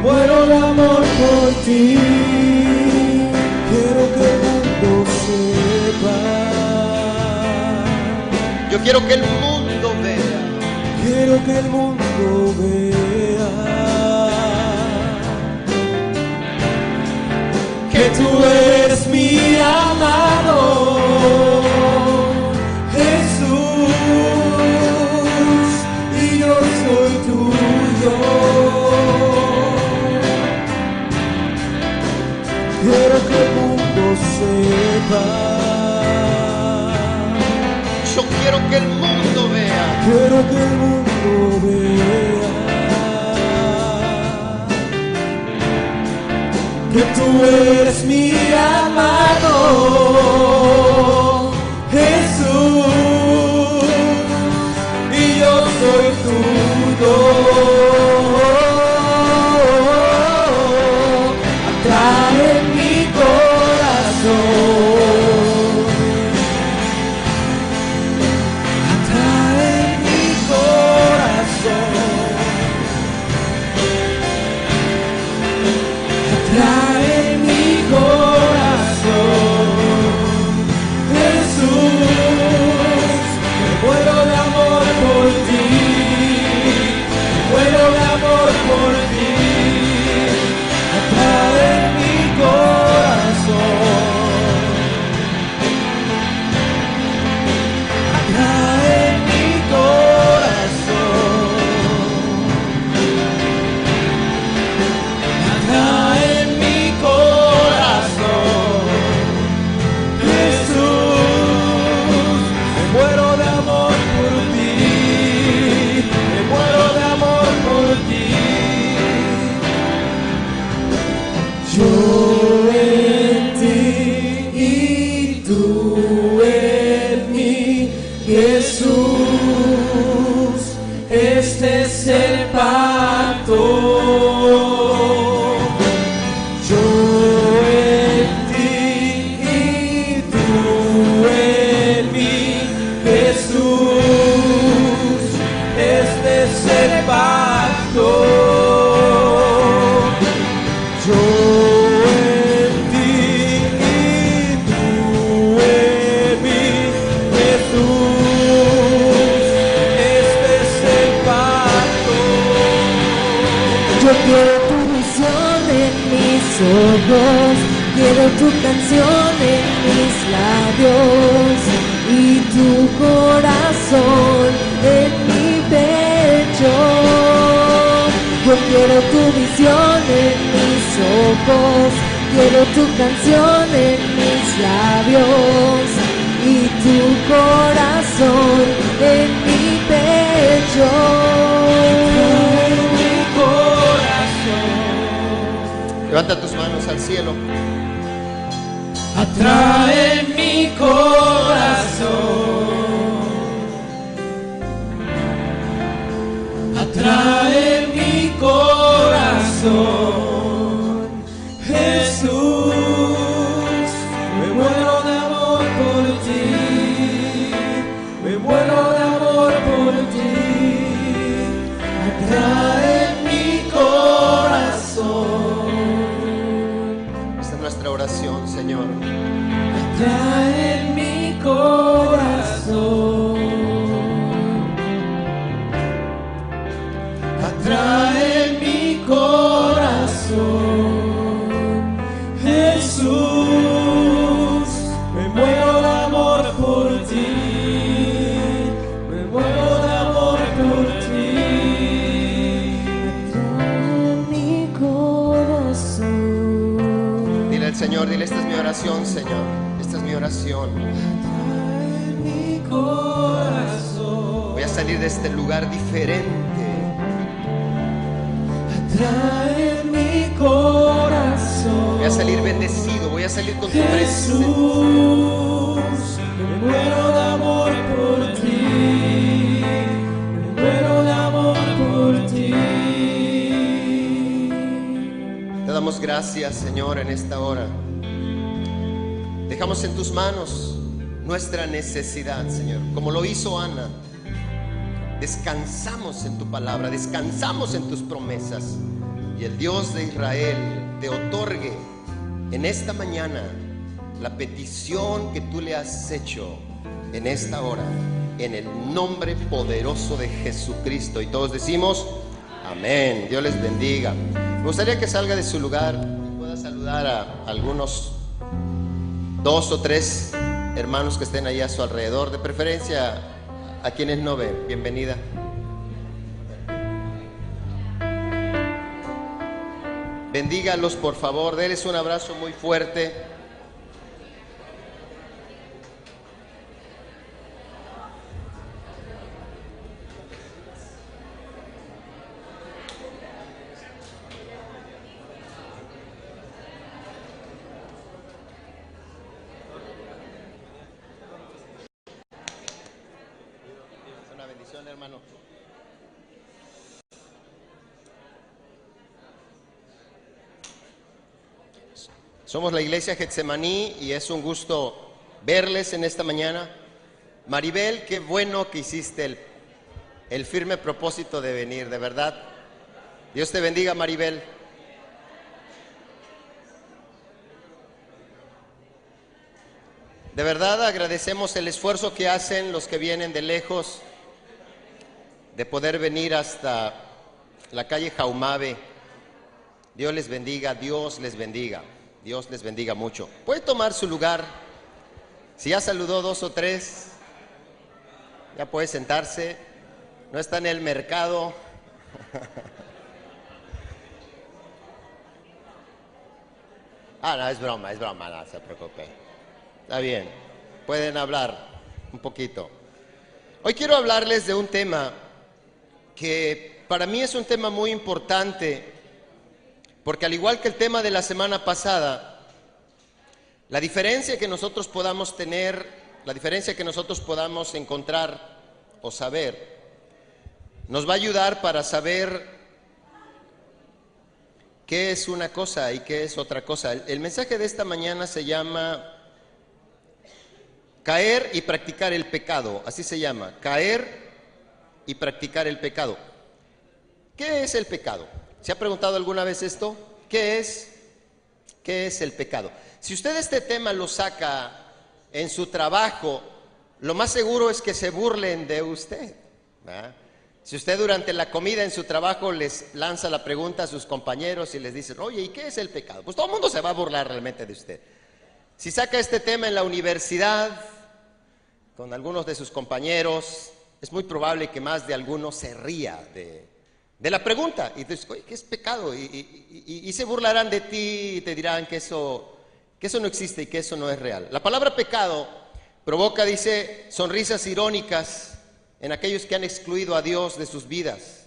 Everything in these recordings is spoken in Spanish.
muero de amor por ti. Quiero que el mundo sepa. Yo quiero que el mundo vea. Quiero que el mundo vea que tú eres mi amado Jesús y yo soy tuyo. Quiero que el mundo sepa. Yo quiero que el mundo vea. Quiero que el mundo vea que tú eres mi amado Jesús y yo soy tuyo. Atrae mi corazón. Atrae mi corazón. Atrae mi corazón. Jesús, me muero de amor por ti. Me muero de amor por ti. Atrae mi corazón. Atrae mi corazón. Atrae mi corazón. Jesús, me muero de amor por ti. Me muero de amor por ti. Yo en ti y tú en mí, Jesús, este es el pacto. Yo en ti y tú en mí, Jesús, este es el pacto. Yo en ti y tú en mí, Jesús, este es el pacto. Yo quiero tu visión en mis ojos, quiero tu canción en mis labios y tu corazón en mi pecho. Yo quiero tu visión en mis ojos, quiero tu canción en mis labios y tu corazón en mi pecho. Levanta tus manos al cielo. Atrae mi corazón. Atrae mi corazón. Jesús, me muero de amor por ti. Me muero de amor por ti. Atrae mi corazón. Esta es nuestra oración, Señor. Atrae mi corazón. Atrae mi corazón. Jesús, me muero de amor por ti. Me muero de amor por ti. Atrae mi corazón. Dile al Señor, dile, esta es mi oración, Señor. Esta es mi oración. Atrae mi corazón. Voy a salir de este lugar diferente. Atrae mi corazón. Voy a salir bendecido. Voy a salir con tu presencia. Jesús, me muero de amor por ti. Me muero de amor por ti. Te damos gracias, Señor, en esta hora. Dejamos en tus manos nuestra necesidad, Señor, como lo hizo Ana. Descansamos en tu palabra, descansamos en tus promesas. y el Dios de Israel te otorgue en esta mañana la petición que tú le has hecho en esta hora, en el nombre poderoso de Jesucristo. Y todos decimos amén. Dios les bendiga. Me gustaría que salga de su lugar, pueda saludar a algunos 2 o 3 hermanos que estén ahí a su alrededor, de preferencia a quienes no ven. Bienvenida. Bendígalos, por favor, denles un abrazo muy fuerte. Una bendición, hermano. Somos la iglesia Getsemaní y es un gusto verles en esta mañana. Maribel, qué bueno que hiciste el firme propósito de venir, de verdad. Dios te bendiga, Maribel. De verdad agradecemos el esfuerzo que hacen los que vienen de lejos, de poder venir hasta la calle Jaumabe. Dios les bendiga, Dios les bendiga. Dios les bendiga mucho. Puede tomar su lugar. Si ya saludó 2 o 3, ya puede sentarse. No está en el mercado. No, es broma, no se preocupe. Está bien, pueden hablar un poquito. Hoy quiero hablarles de un tema que para mí es un tema muy importante, porque al igual que el tema de la semana pasada, la diferencia que nosotros podamos tener, la diferencia que nosotros podamos encontrar o saber, nos va a ayudar para saber qué es una cosa y qué es otra cosa. El mensaje de esta mañana se llama Caer y practicar el pecado. Así se llama, caer y practicar el pecado. ¿Qué es el pecado? ¿Se ha preguntado alguna vez esto? ¿Qué es el pecado? Si usted este tema lo saca en su trabajo, lo más seguro es que se burlen de usted, ¿verdad? Si usted durante la comida en su trabajo les lanza la pregunta a sus compañeros y les dice, oye, ¿y qué es el pecado? Pues todo el mundo se va a burlar realmente de usted. Si saca este tema en la universidad, con algunos de sus compañeros, es muy probable que más de alguno se ría de la pregunta. Y dices, oye, ¿qué es pecado? Y se burlarán de ti y te dirán que eso no existe y que eso no es real. La palabra pecado provoca, dice, sonrisas irónicas en aquellos que han excluido a Dios de sus vidas.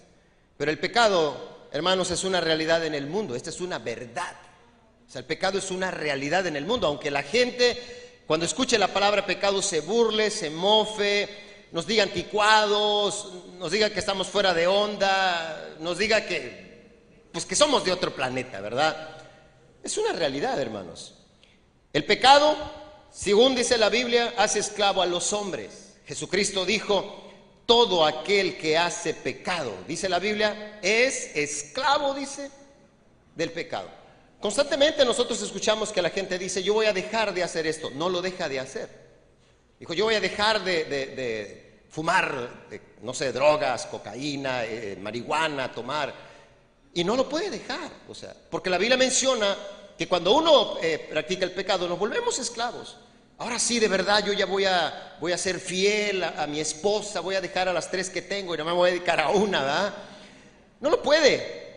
Pero el pecado, hermanos, es una realidad en el mundo. Esta es una verdad. O sea, el pecado es una realidad en el mundo. Aunque la gente, cuando escuche la palabra pecado, se burle, se mofe, nos diga anticuados, nos diga que estamos fuera de onda, nos diga que somos de otro planeta, ¿verdad? Es una realidad, hermanos. El pecado, según dice la Biblia, hace esclavo a los hombres. Jesucristo dijo, todo aquel que hace pecado, dice la Biblia, es esclavo, dice, del pecado. Constantemente nosotros escuchamos que la gente dice, yo voy a dejar de hacer esto. No lo deja de hacer. Dijo, yo voy a dejar de fumar, no sé, drogas, cocaína, marihuana, tomar. Y no lo puede dejar. O sea, porque la Biblia menciona que cuando uno practica el pecado, nos volvemos esclavos. Ahora sí, de verdad, yo ya voy a ser fiel a mi esposa, voy a dejar a las 3 que tengo y no me voy a dedicar a una, ¿verdad? No lo puede.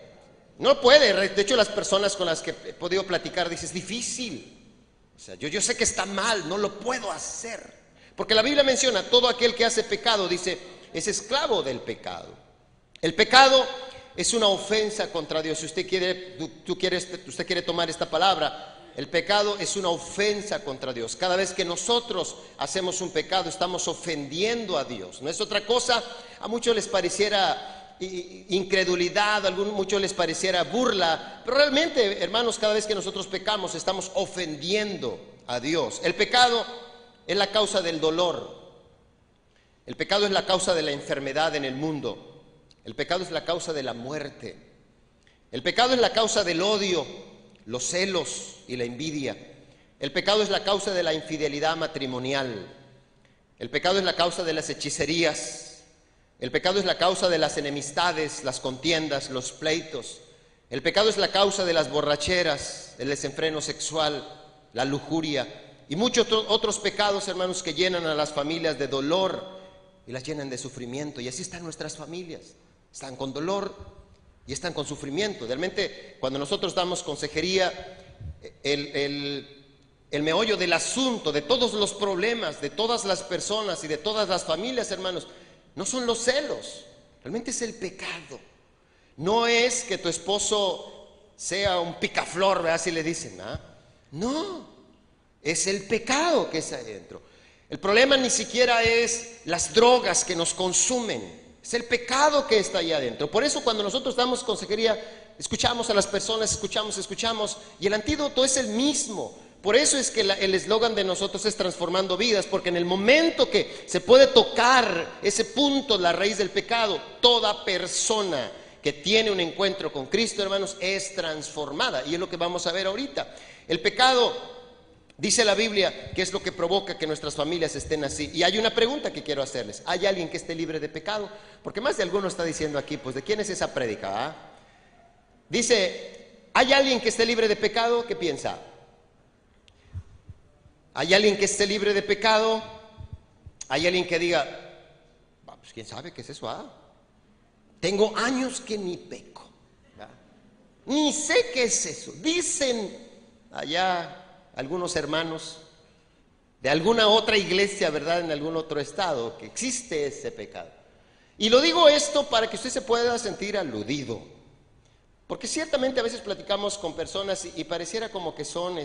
No puede. De hecho, las personas con las que he podido platicar dicen, es difícil. O sea, yo sé que está mal, no lo puedo hacer. Porque la Biblia menciona, todo aquel que hace pecado, dice, es esclavo del pecado. El pecado es una ofensa contra Dios. Si usted quiere tomar esta palabra, el pecado es una ofensa contra Dios. Cada vez que nosotros hacemos un pecado, estamos ofendiendo a Dios. No es otra cosa. A muchos les pareciera incredulidad, a muchos les pareciera burla, pero realmente, hermanos, cada vez que nosotros pecamos estamos ofendiendo a Dios. El pecado es la causa del dolor. El pecado es la causa de la enfermedad en el mundo. El pecado es la causa de la muerte. El pecado es la causa del odio, los celos y la envidia. El pecado es la causa de la infidelidad matrimonial. El pecado es la causa de las hechicerías. El pecado es la causa de las enemistades, las contiendas, los pleitos. El pecado es la causa de las borracheras, el desenfreno sexual, la lujuria y muchos otros pecados, hermanos, que llenan a las familias de dolor y las llenan de sufrimiento. Y así están nuestras familias, están con dolor y están con sufrimiento. Realmente, cuando nosotros damos consejería, el meollo del asunto, de todos los problemas, de todas las personas y de todas las familias, hermanos, no son los celos, realmente es el pecado. No es que tu esposo sea un picaflor, ¿verdad? Así le dicen, ¿ah? No, es el pecado que está adentro. El problema ni siquiera es las drogas que nos consumen, es el pecado que está ahí adentro. Por eso cuando nosotros damos consejería, escuchamos a las personas, escuchamos, y el antídoto es el mismo. Por eso es que el eslogan de nosotros es transformando vidas, porque en el momento que se puede tocar ese punto, la raíz del pecado, toda persona que tiene un encuentro con Cristo, hermanos, es transformada. Y es lo que vamos a ver ahorita. El pecado, dice la Biblia, que es lo que provoca que nuestras familias estén así. Y hay una pregunta que quiero hacerles. ¿Hay alguien que esté libre de pecado? Porque más de alguno está diciendo aquí, pues, ¿de quién es esa prédica? ¿Ah? Dice, ¿hay alguien que esté libre de pecado? ¿Qué piensa? ¿Hay alguien que esté libre de pecado? ¿Hay alguien que diga, pues quién sabe qué es eso? Tengo años que ni peco, ¿verdad? Ni sé qué es eso. Dicen allá algunos hermanos de alguna otra iglesia, ¿verdad? En algún otro estado, que existe ese pecado. Y lo digo esto para que usted se pueda sentir aludido. Porque ciertamente a veces platicamos con personas y pareciera como que son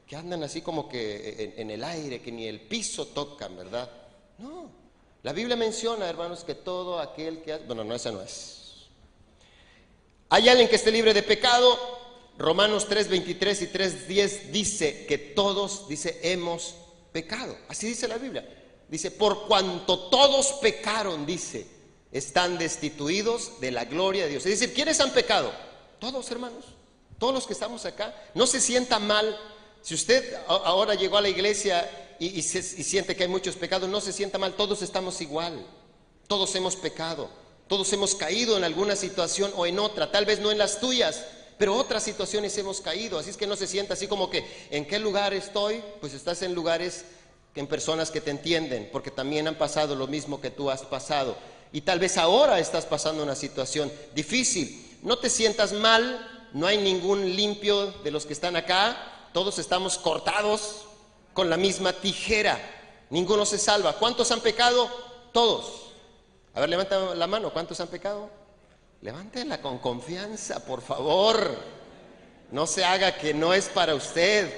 que andan así como que en el aire, que ni el piso tocan, ¿verdad? No, la Biblia menciona, hermanos, que todo aquel que hace... Bueno, no, esa no es. ¿Hay alguien que esté libre de pecado? Romanos 3:23 y 3:10 dice que todos, dice, hemos pecado. Así dice la Biblia. Dice, por cuanto todos pecaron, dice, están destituidos de la gloria de Dios. Es decir, ¿quiénes han pecado? Todos, hermanos, todos los que estamos acá. No se sienta mal. Si usted ahora llegó a la iglesia y siente que hay muchos pecados, no se sienta mal, todos estamos igual, todos hemos pecado, todos hemos caído en alguna situación o en otra, tal vez no en las tuyas, pero otras situaciones hemos caído, así es que no se sienta así como que, ¿en qué lugar estoy? Pues estás en lugares, en personas que te entienden, porque también han pasado lo mismo que tú has pasado, y tal vez ahora estás pasando una situación difícil. No te sientas mal, no hay ningún limpio de los que están acá. Todos estamos cortados con la misma tijera. Ninguno se salva. ¿Cuántos han pecado? Todos. A ver, levanta la mano. ¿Cuántos han pecado? Levántela con confianza, por favor. No se haga que no es para usted.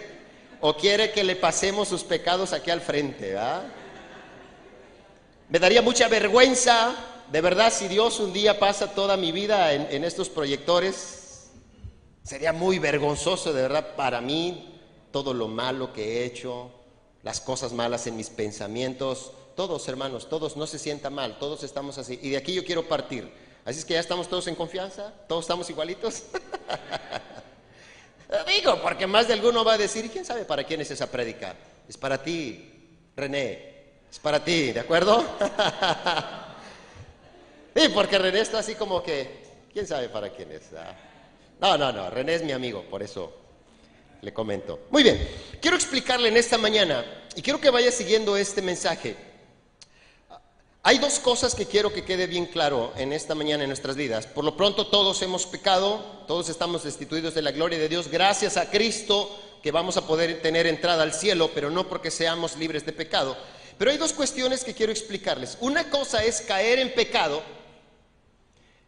O quiere que le pasemos sus pecados aquí al frente, ¿verdad? Me daría mucha vergüenza, de verdad, si Dios un día pasa toda mi vida en estos proyectores. Sería muy vergonzoso, de verdad, para mí, todo lo malo que he hecho, las cosas malas en mis pensamientos. Todos, hermanos, todos, no se sienta mal, todos estamos así. Y de aquí yo quiero partir. Así es que ya estamos todos en confianza, todos estamos igualitos. Digo, porque más de alguno va a decir, ¿y quién sabe para quién es esa prédica? Es para ti, René, es para ti, ¿de acuerdo? Sí, porque René está así como que, ¿quién sabe para quién es? No, René es mi amigo, por eso le comento. Muy bien, quiero explicarle en esta mañana, y quiero que vaya siguiendo este mensaje. Hay dos cosas que quiero que quede bien claro en esta mañana en nuestras vidas. Por lo pronto todos hemos pecado, todos estamos destituidos de la gloria de Dios, gracias a Cristo que vamos a poder tener entrada al cielo, pero no porque seamos libres de pecado. Pero hay dos cuestiones que quiero explicarles. Una cosa es caer en pecado,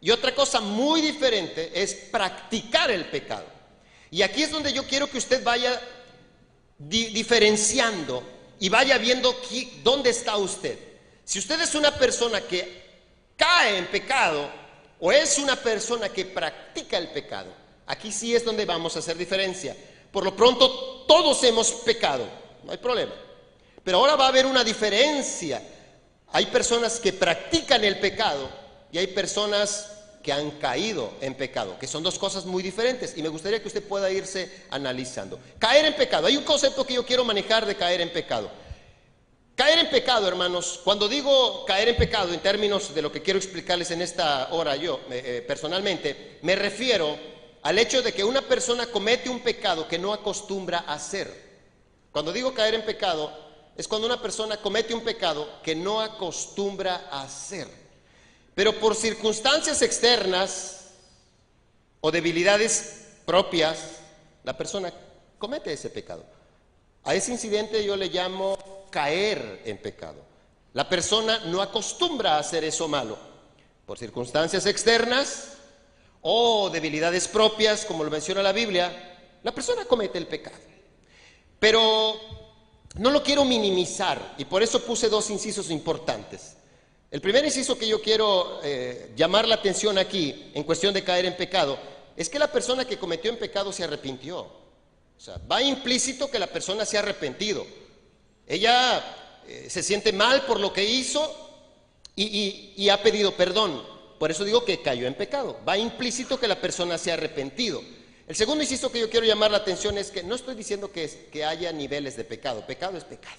y otra cosa muy diferente es practicar el pecado. Y aquí es donde yo quiero que usted vaya diferenciando y vaya viendo dónde está usted. Si usted es una persona que cae en pecado o es una persona que practica el pecado, aquí sí es donde vamos a hacer diferencia. Por lo pronto todos hemos pecado, no hay problema. Pero ahora va a haber una diferencia. Hay personas que practican el pecado y hay personas que han caído en pecado, que son dos cosas muy diferentes, y me gustaría que usted pueda irse analizando. Caer en pecado, hay un concepto que yo quiero manejar de caer en pecado. Caer en pecado, hermanos, cuando digo caer en pecado en términos de lo que quiero explicarles en esta hora yo personalmente, me refiero al hecho de que una persona comete un pecado que no acostumbra a hacer. Cuando digo caer en pecado, es cuando una persona comete un pecado que no acostumbra a hacer, pero por circunstancias externas o debilidades propias, la persona comete ese pecado. A ese incidente yo le llamo caer en pecado. La persona no acostumbra a hacer eso malo. Por circunstancias externas o debilidades propias, como lo menciona la Biblia, la persona comete el pecado. Pero no lo quiero minimizar, y por eso puse dos incisos importantes. El primer inciso que yo quiero llamar la atención aquí, en cuestión de caer en pecado, es que la persona que cometió en pecado se arrepintió. O sea, va implícito que la persona se ha arrepentido. Ella se siente mal por lo que hizo y ha pedido perdón. Por eso digo que cayó en pecado. Va implícito que la persona se ha arrepentido. El segundo inciso que yo quiero llamar la atención es que no estoy diciendo que haya niveles de pecado. Pecado es pecado.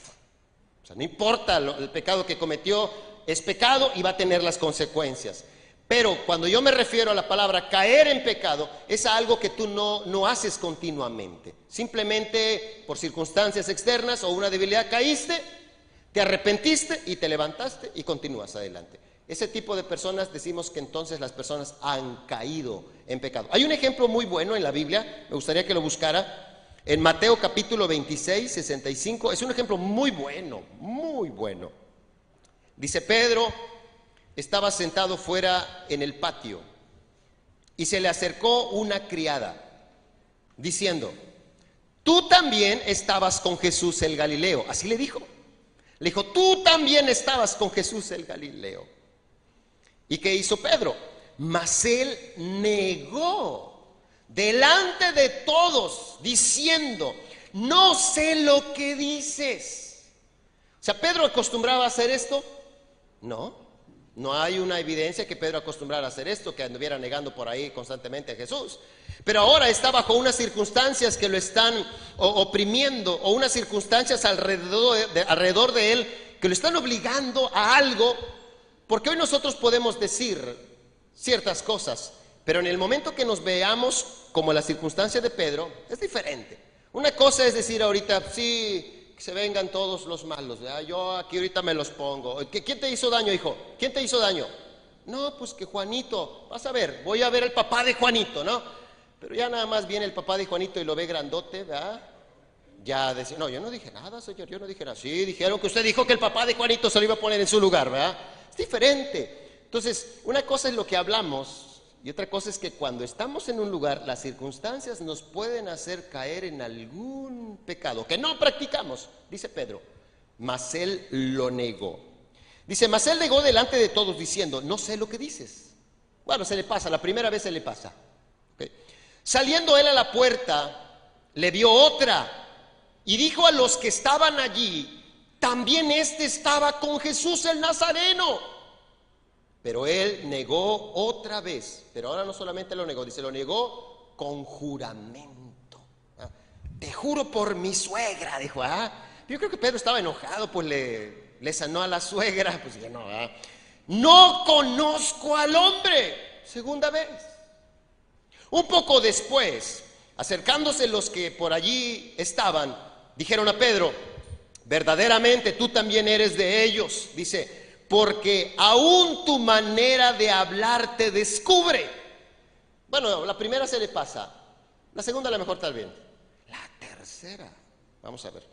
O sea, no importa el pecado que cometió, es pecado y va a tener las consecuencias. Pero cuando yo me refiero a la palabra caer en pecado, es algo que tú no haces continuamente. Simplemente por circunstancias externas o una debilidad caíste, te arrepentiste y te levantaste y continúas adelante. Ese tipo de personas decimos que entonces las personas han caído en pecado. Hay un ejemplo muy bueno en la Biblia, me gustaría que lo buscara, en Mateo capítulo 26, 65. Es un ejemplo muy bueno, muy bueno. Dice: Pedro estaba sentado fuera en el patio y se le acercó una criada diciendo: tú también estabas con Jesús el Galileo. Así le dijo. Le dijo: tú también estabas con Jesús el Galileo. ¿Y qué hizo Pedro? Mas él negó delante de todos, diciendo: no sé lo que dices. O sea, ¿Pedro acostumbraba a hacer esto? No hay una evidencia que Pedro acostumbrara a hacer esto, que anduviera negando por ahí constantemente a Jesús. Pero ahora está bajo unas circunstancias que lo están oprimiendo, o unas circunstancias alrededor de él que lo están obligando a algo. Porque hoy nosotros podemos decir ciertas cosas, pero en el momento que nos veamos como la circunstancia de Pedro, es diferente. Una cosa es decir ahorita: sí, que se vengan todos los malos, ¿verdad? Yo aquí ahorita me los pongo. ¿Quién te hizo daño, hijo? ¿Quién te hizo daño? No, pues que Juanito. Vas a ver, voy a ver al papá de Juanito, ¿no? Pero ya nada más viene el papá de Juanito y lo ve grandote, ¿verdad? Ya decía: no, yo no dije nada, señor, yo no dije nada. Sí, dijeron que usted dijo que el papá de Juanito se lo iba a poner en su lugar, ¿verdad? Es diferente. Entonces, una cosa es lo que hablamos y otra cosa es que cuando estamos en un lugar, las circunstancias nos pueden hacer caer en algún pecado que no practicamos, dice Pedro. Mas él lo negó. Dice: mas él negó delante de todos diciendo: no sé lo que dices. Bueno, se le pasa, la primera vez se le pasa. ¿Okay? Saliendo él a la puerta, le vio otra y dijo a los que estaban allí: también este estaba con Jesús el Nazareno. Pero él negó otra vez. Pero ahora no solamente lo negó, dice, lo negó con juramento. ¿Ah? Te juro por mi suegra, dijo. Yo creo que Pedro estaba enojado, pues le sanó a la suegra. Pues ya no, no conozco al hombre. Segunda vez. Un poco después, acercándose los que por allí estaban, dijeron a Pedro: verdaderamente tú también eres de ellos. Dice: porque aún tu manera de hablar te descubre. Bueno, la primera se le pasa, la segunda a lo mejor tal vez. La tercera, vamos a ver.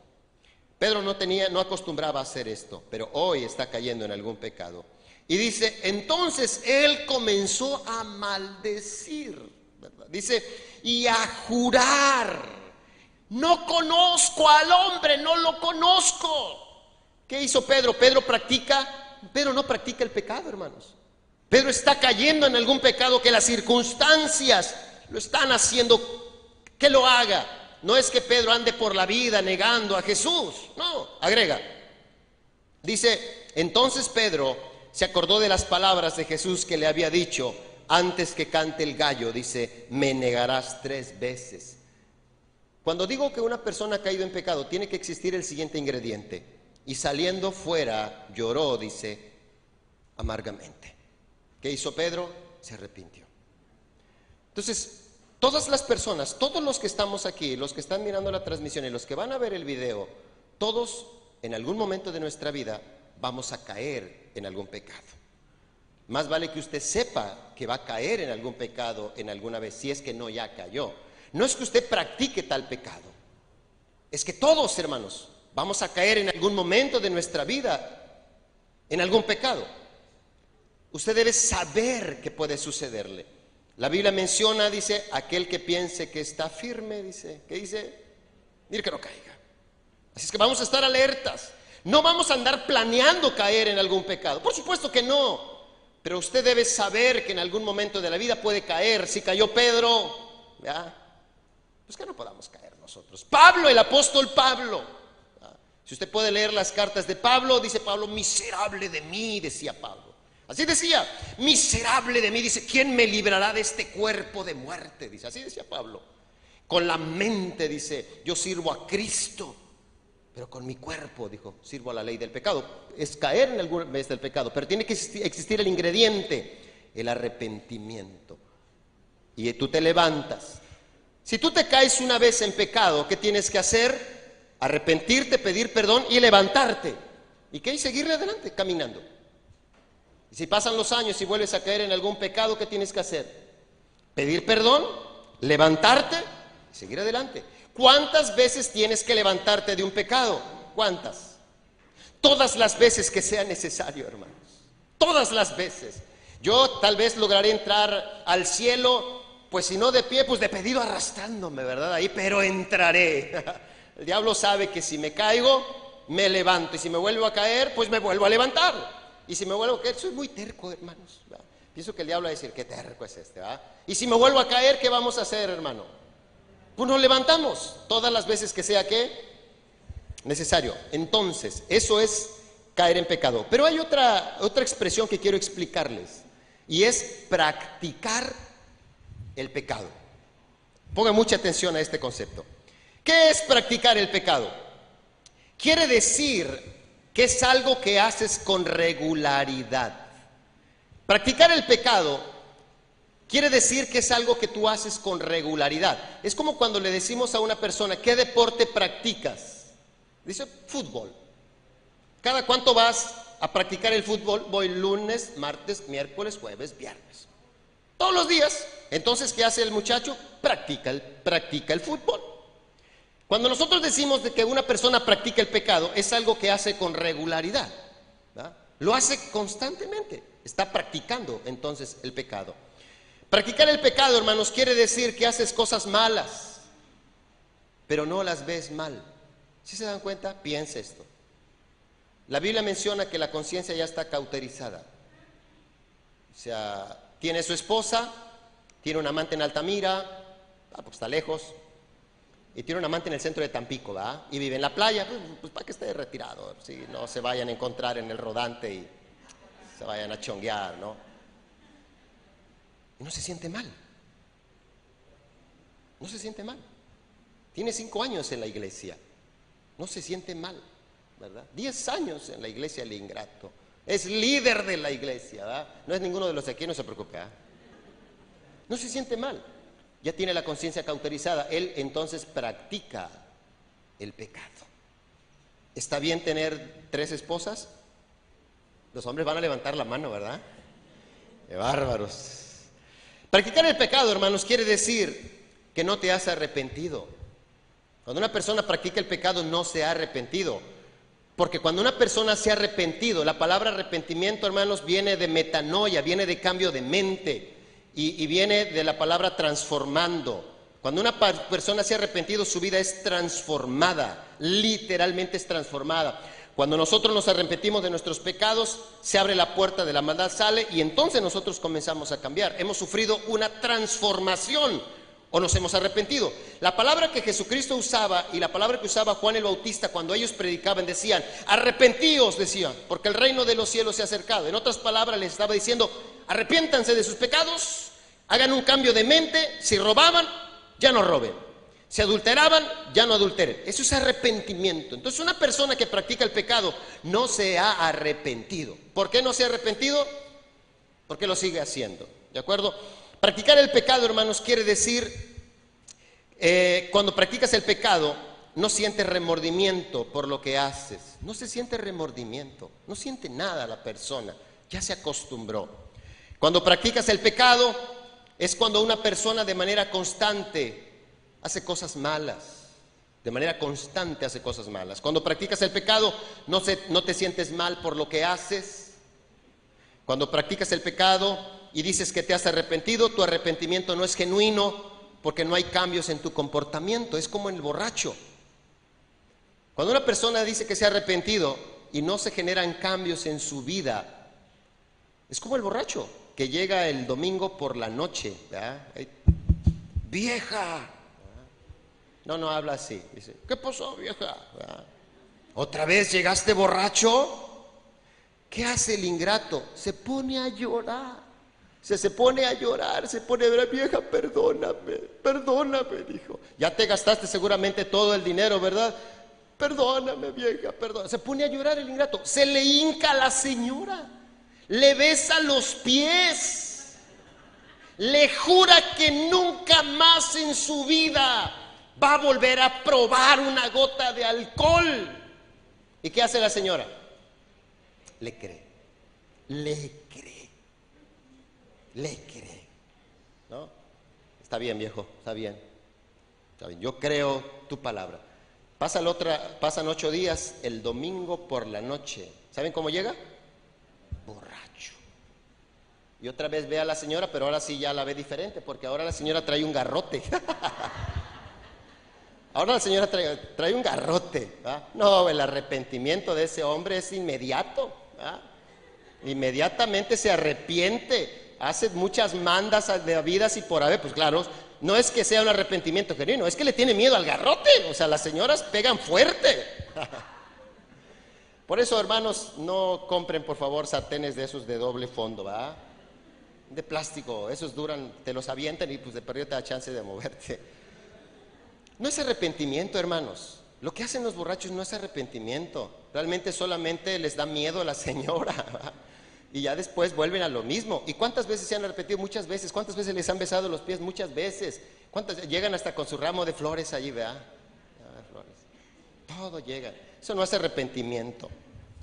Pedro no acostumbraba a hacer esto, pero hoy está cayendo en algún pecado. Y dice: entonces él comenzó a maldecir, ¿verdad? Dice: y a jurar: no conozco al hombre, no lo conozco. ¿Qué hizo Pedro? Pedro no practica el pecado, hermanos. Pedro está cayendo en algún pecado que las circunstancias lo están haciendo que lo haga. No es que Pedro ande por la vida negando a Jesús. No, agrega. Dice: entonces Pedro se acordó de las palabras de Jesús que le había dicho: antes que cante el gallo, dice, me negarás 3 veces. Cuando digo que una persona ha caído en pecado, tiene que existir el siguiente ingrediente. Y saliendo fuera, lloró, dice, amargamente. ¿Qué hizo Pedro? Se arrepintió. Entonces, todas las personas, todos los que estamos aquí, los que están mirando la transmisión y los que van a ver el video, todos en algún momento de nuestra vida vamos a caer en algún pecado. Más vale que usted sepa que va a caer en algún pecado en alguna vez, si es que no ya cayó. No es que usted practique tal pecado, es que todos, hermanos, vamos a caer en algún momento de nuestra vida en algún pecado. Usted debe saber que puede sucederle. La Biblia menciona, dice, aquel que piense que está firme, dice, ¿qué dice? Mire que no caiga. Así es que vamos a estar alertas. No vamos a andar planeando caer en algún pecado. Por supuesto que no. Pero usted debe saber que en algún momento de la vida puede caer. Si cayó Pedro, ¿ya? Pues que no podamos caer nosotros. Pablo, el apóstol Pablo. ¿Ya? Si usted puede leer las cartas de Pablo, dice Pablo, miserable de mí, decía Pablo. Así decía, miserable de mí, dice, ¿quién me librará de este cuerpo de muerte? Dice, así decía Pablo. Con la mente, dice, yo sirvo a Cristo, pero con mi cuerpo, dijo, sirvo a la ley del pecado. Es caer en alguna vez del pecado, pero tiene que existir el ingrediente, el arrepentimiento. Y tú te levantas. Si tú te caes una vez en pecado, ¿qué tienes que hacer? Arrepentirte, pedir perdón y levantarte. ¿Y qué? Y seguirle adelante, caminando. Y si pasan los años y vuelves a caer en algún pecado, ¿qué tienes que hacer? Pedir perdón, levantarte y seguir adelante. ¿Cuántas veces tienes que levantarte de un pecado? ¿Cuántas? Todas las veces que sea necesario, hermanos. Todas las veces. Yo tal vez lograré entrar al cielo, pues si no de pie, pues de pedido arrastrándome, ¿verdad? Ahí, pero entraré. El diablo sabe que si me caigo, me levanto. Y si me vuelvo a caer, pues me vuelvo a levantar. Y si me vuelvo a caer, soy muy terco, hermanos, ¿verdad? Pienso que el diablo va a decir, qué terco es este, ¿verdad? Y si me vuelvo a caer, ¿qué vamos a hacer, hermano? Pues nos levantamos todas las veces que sea que necesario. Entonces, eso es caer en pecado. Pero hay otra expresión que quiero explicarles, y es practicar el pecado. Pongan mucha atención a este concepto. ¿Qué es practicar el pecado? Quiere decir que es algo que haces con regularidad. Practicar el pecado quiere decir que es algo que tú haces con regularidad. Es como cuando le decimos a una persona, ¿qué deporte practicas? Dice, fútbol. ¿Cada cuánto vas a practicar el fútbol? Voy lunes, martes, miércoles, jueves, viernes. Todos los días. Entonces, ¿qué hace el muchacho? Practica el fútbol. Cuando nosotros decimos de que una persona practica el pecado, es algo que hace con regularidad, ¿verdad? Lo hace constantemente, está practicando entonces el pecado. Practicar el pecado, hermanos, quiere decir que haces cosas malas, pero no las ves mal. ¿Sí se dan cuenta? Piensa esto. La Biblia menciona que la conciencia ya está cauterizada. O sea, tiene su esposa, tiene un amante en Altamira, pues está lejos. Y tiene un amante en el centro de Tampico, ¿verdad? Y vive en la playa, pues para que esté retirado, si no se vayan a encontrar en el rodante y se vayan a chonguear, ¿no? Y no se siente mal. No se siente mal. Tiene 5 años en la iglesia. No se siente mal, ¿verdad? 10 años en la iglesia el ingrato. Es líder de la iglesia, ¿verdad? No es ninguno de los de aquí, no se preocupe, ¿verdad? No se siente mal. Ya tiene la conciencia cauterizada, él entonces practica el pecado. ¿Está bien tener 3 esposas? Los hombres van a levantar la mano, ¿verdad? ¡Qué bárbaros! Practicar el pecado, hermanos, quiere decir que no te has arrepentido. Cuando una persona practica el pecado, no se ha arrepentido. Porque cuando una persona se ha arrepentido, la palabra arrepentimiento, hermanos, viene de metanoia, viene de cambio de mente. Y viene de la palabra transformando. Cuando una persona se ha arrepentido, su vida es transformada, literalmente es transformada. Cuando nosotros nos arrepentimos de nuestros pecados, se abre la puerta de la maldad, sale y entonces nosotros comenzamos a cambiar. Hemos sufrido una transformación, ¿O nos hemos arrepentido? La palabra que Jesucristo usaba y la palabra que usaba Juan el Bautista cuando ellos predicaban decían, arrepentíos, decían, porque el reino de los cielos se ha acercado. En otras palabras les estaba diciendo, arrepiéntanse de sus pecados, hagan un cambio de mente, si robaban, ya no roben, si adulteraban, ya no adulteren. Eso es arrepentimiento. Entonces una persona que practica el pecado no se ha arrepentido. ¿Por qué no se ha arrepentido? Porque lo sigue haciendo, ¿de acuerdo? Practicar el pecado, hermanos, quiere decir, cuando practicas el pecado, no sientes remordimiento por lo que haces. No se siente remordimiento, no siente nada la persona, ya se acostumbró. Cuando practicas el pecado, es cuando una persona de manera constante hace cosas malas. De manera constante hace cosas malas. Cuando practicas el pecado, no te sientes mal por lo que haces. Cuando practicas el pecado y dices que te has arrepentido, tu arrepentimiento no es genuino porque no hay cambios en tu comportamiento. Es como en el borracho. Cuando una persona dice que se ha arrepentido y no se generan cambios en su vida, es como el borracho que llega el domingo por la noche, ¿verdad? Vieja. No habla así. Dice, ¿qué pasó, vieja? ¿Verdad? ¿Otra vez llegaste borracho? ¿Qué hace el ingrato? Se pone a llorar. Se pone a llorar, se pone a ver, vieja, perdóname, dijo. Ya te gastaste seguramente todo el dinero, ¿verdad? Perdóname, vieja, perdóname. Se pone a llorar el ingrato. Se le hinca a la señora, le besa los pies, le jura que nunca más en su vida va a volver a probar una gota de alcohol. ¿Y qué hace la señora? Le cree, ¿no? Está bien, viejo, está bien. Yo creo tu palabra. Pasan 8 días, el domingo por la noche. ¿Saben cómo llega? Borracho. Y otra vez ve a la señora, pero ahora sí ya la ve diferente, porque ahora la señora trae un garrote. Ahora la señora trae un garrote, ¿verdad? No, el arrepentimiento de ese hombre es inmediato, ¿verdad? Inmediatamente se arrepiente. Hace muchas mandas de habidas y por haber. Pues claro, no es que sea un arrepentimiento genuino, es que le tiene miedo al garrote. O sea, las señoras pegan fuerte. Por eso, hermanos, no compren por favor sartenes de esos de doble fondo, ¿verdad? De plástico, esos duran, te los avientan y pues de perdido te da chance de moverte. No es arrepentimiento, hermanos. Lo que hacen los borrachos no es arrepentimiento. Realmente solamente les da miedo a la señora, ¿verdad? Y ya después vuelven a lo mismo. ¿Y cuántas veces se han arrepentido? Muchas veces. ¿Cuántas veces les han besado los pies? Muchas veces. ¿Cuántas llegan hasta con su ramo de flores allí, verdad? Flores. Todo llega. Eso no es arrepentimiento.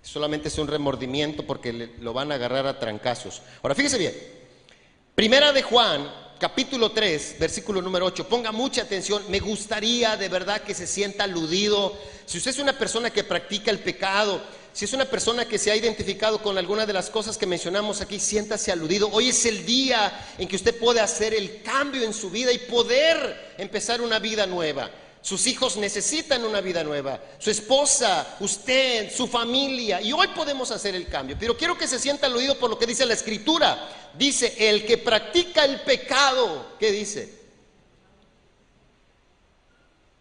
Solamente es un remordimiento porque lo van a agarrar a trancazos. Ahora, fíjese bien. Primera de Juan, capítulo 3, versículo número 8. Ponga mucha atención. Me gustaría de verdad que se sienta aludido. Si usted es una persona que practica el pecado, si es una persona que se ha identificado con alguna de las cosas que mencionamos aquí, siéntase aludido. Hoy es el día en que usted puede hacer el cambio en su vida y poder empezar una vida nueva. Sus hijos necesitan una vida nueva, su esposa, usted, su familia, y hoy podemos hacer el cambio. Pero quiero que se sienta aludido por lo que dice la Escritura. Dice, el que practica el pecado, ¿qué dice?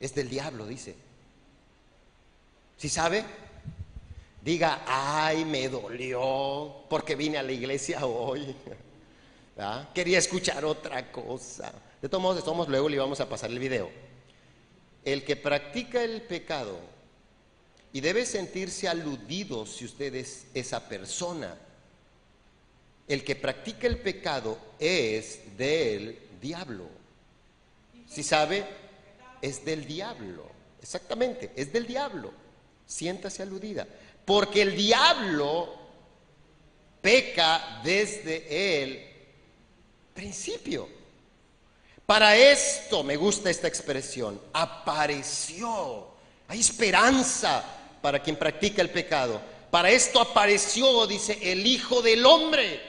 Es del diablo, dice. ¿Sí sabe? Diga, ay, me dolió porque vine a la iglesia hoy. ¿Ah? Quería escuchar otra cosa. De todos modos, luego le vamos a pasar el video. El que practica el pecado, y debe sentirse aludido si usted es esa persona, el que practica el pecado es del diablo. ¿Sí sabe? Es del diablo. Exactamente, es del diablo. Siéntase aludida. Porque el diablo peca desde el principio. Para esto, me gusta esta expresión, apareció. Hay esperanza para quien practica el pecado. Para esto apareció, dice, el Hijo del Hombre.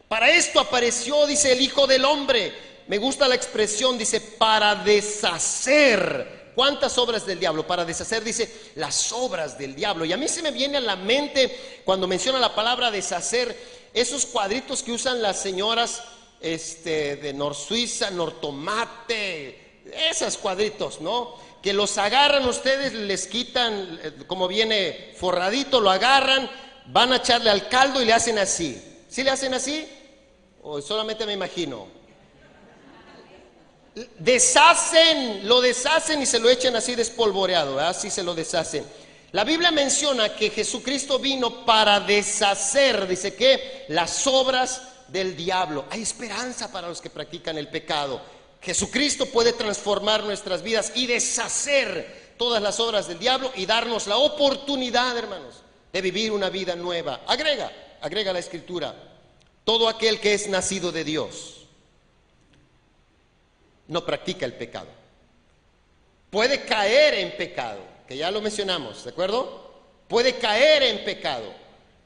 Para esto apareció, dice, el Hijo del Hombre. Me gusta la expresión, dice, para deshacer. ¿Cuántas obras del diablo? Para deshacer, dice, las obras del diablo. Y a mí se me viene a la mente, cuando menciona la palabra deshacer, esos cuadritos que usan las señoras de Nor Suiza, Nortomate, esos cuadritos, ¿no? Que los agarran ustedes, les quitan, como viene forradito, lo agarran, van a echarle al caldo y le hacen así. ¿Sí le hacen así? ¿O solamente me imagino? Lo deshacen y se lo echan así despolvoreado, ¿verdad? Así se lo deshacen. La Biblia menciona que Jesucristo vino para deshacer, dice que, las obras del diablo. Hay esperanza para los que practican el pecado. Jesucristo puede transformar nuestras vidas y deshacer todas las obras del diablo y darnos la oportunidad, hermanos, de vivir una vida nueva. Agrega la Escritura: todo aquel que es nacido de Dios no practica el pecado. Puede caer en pecado, que ya lo mencionamos, ¿de acuerdo? Puede caer en pecado,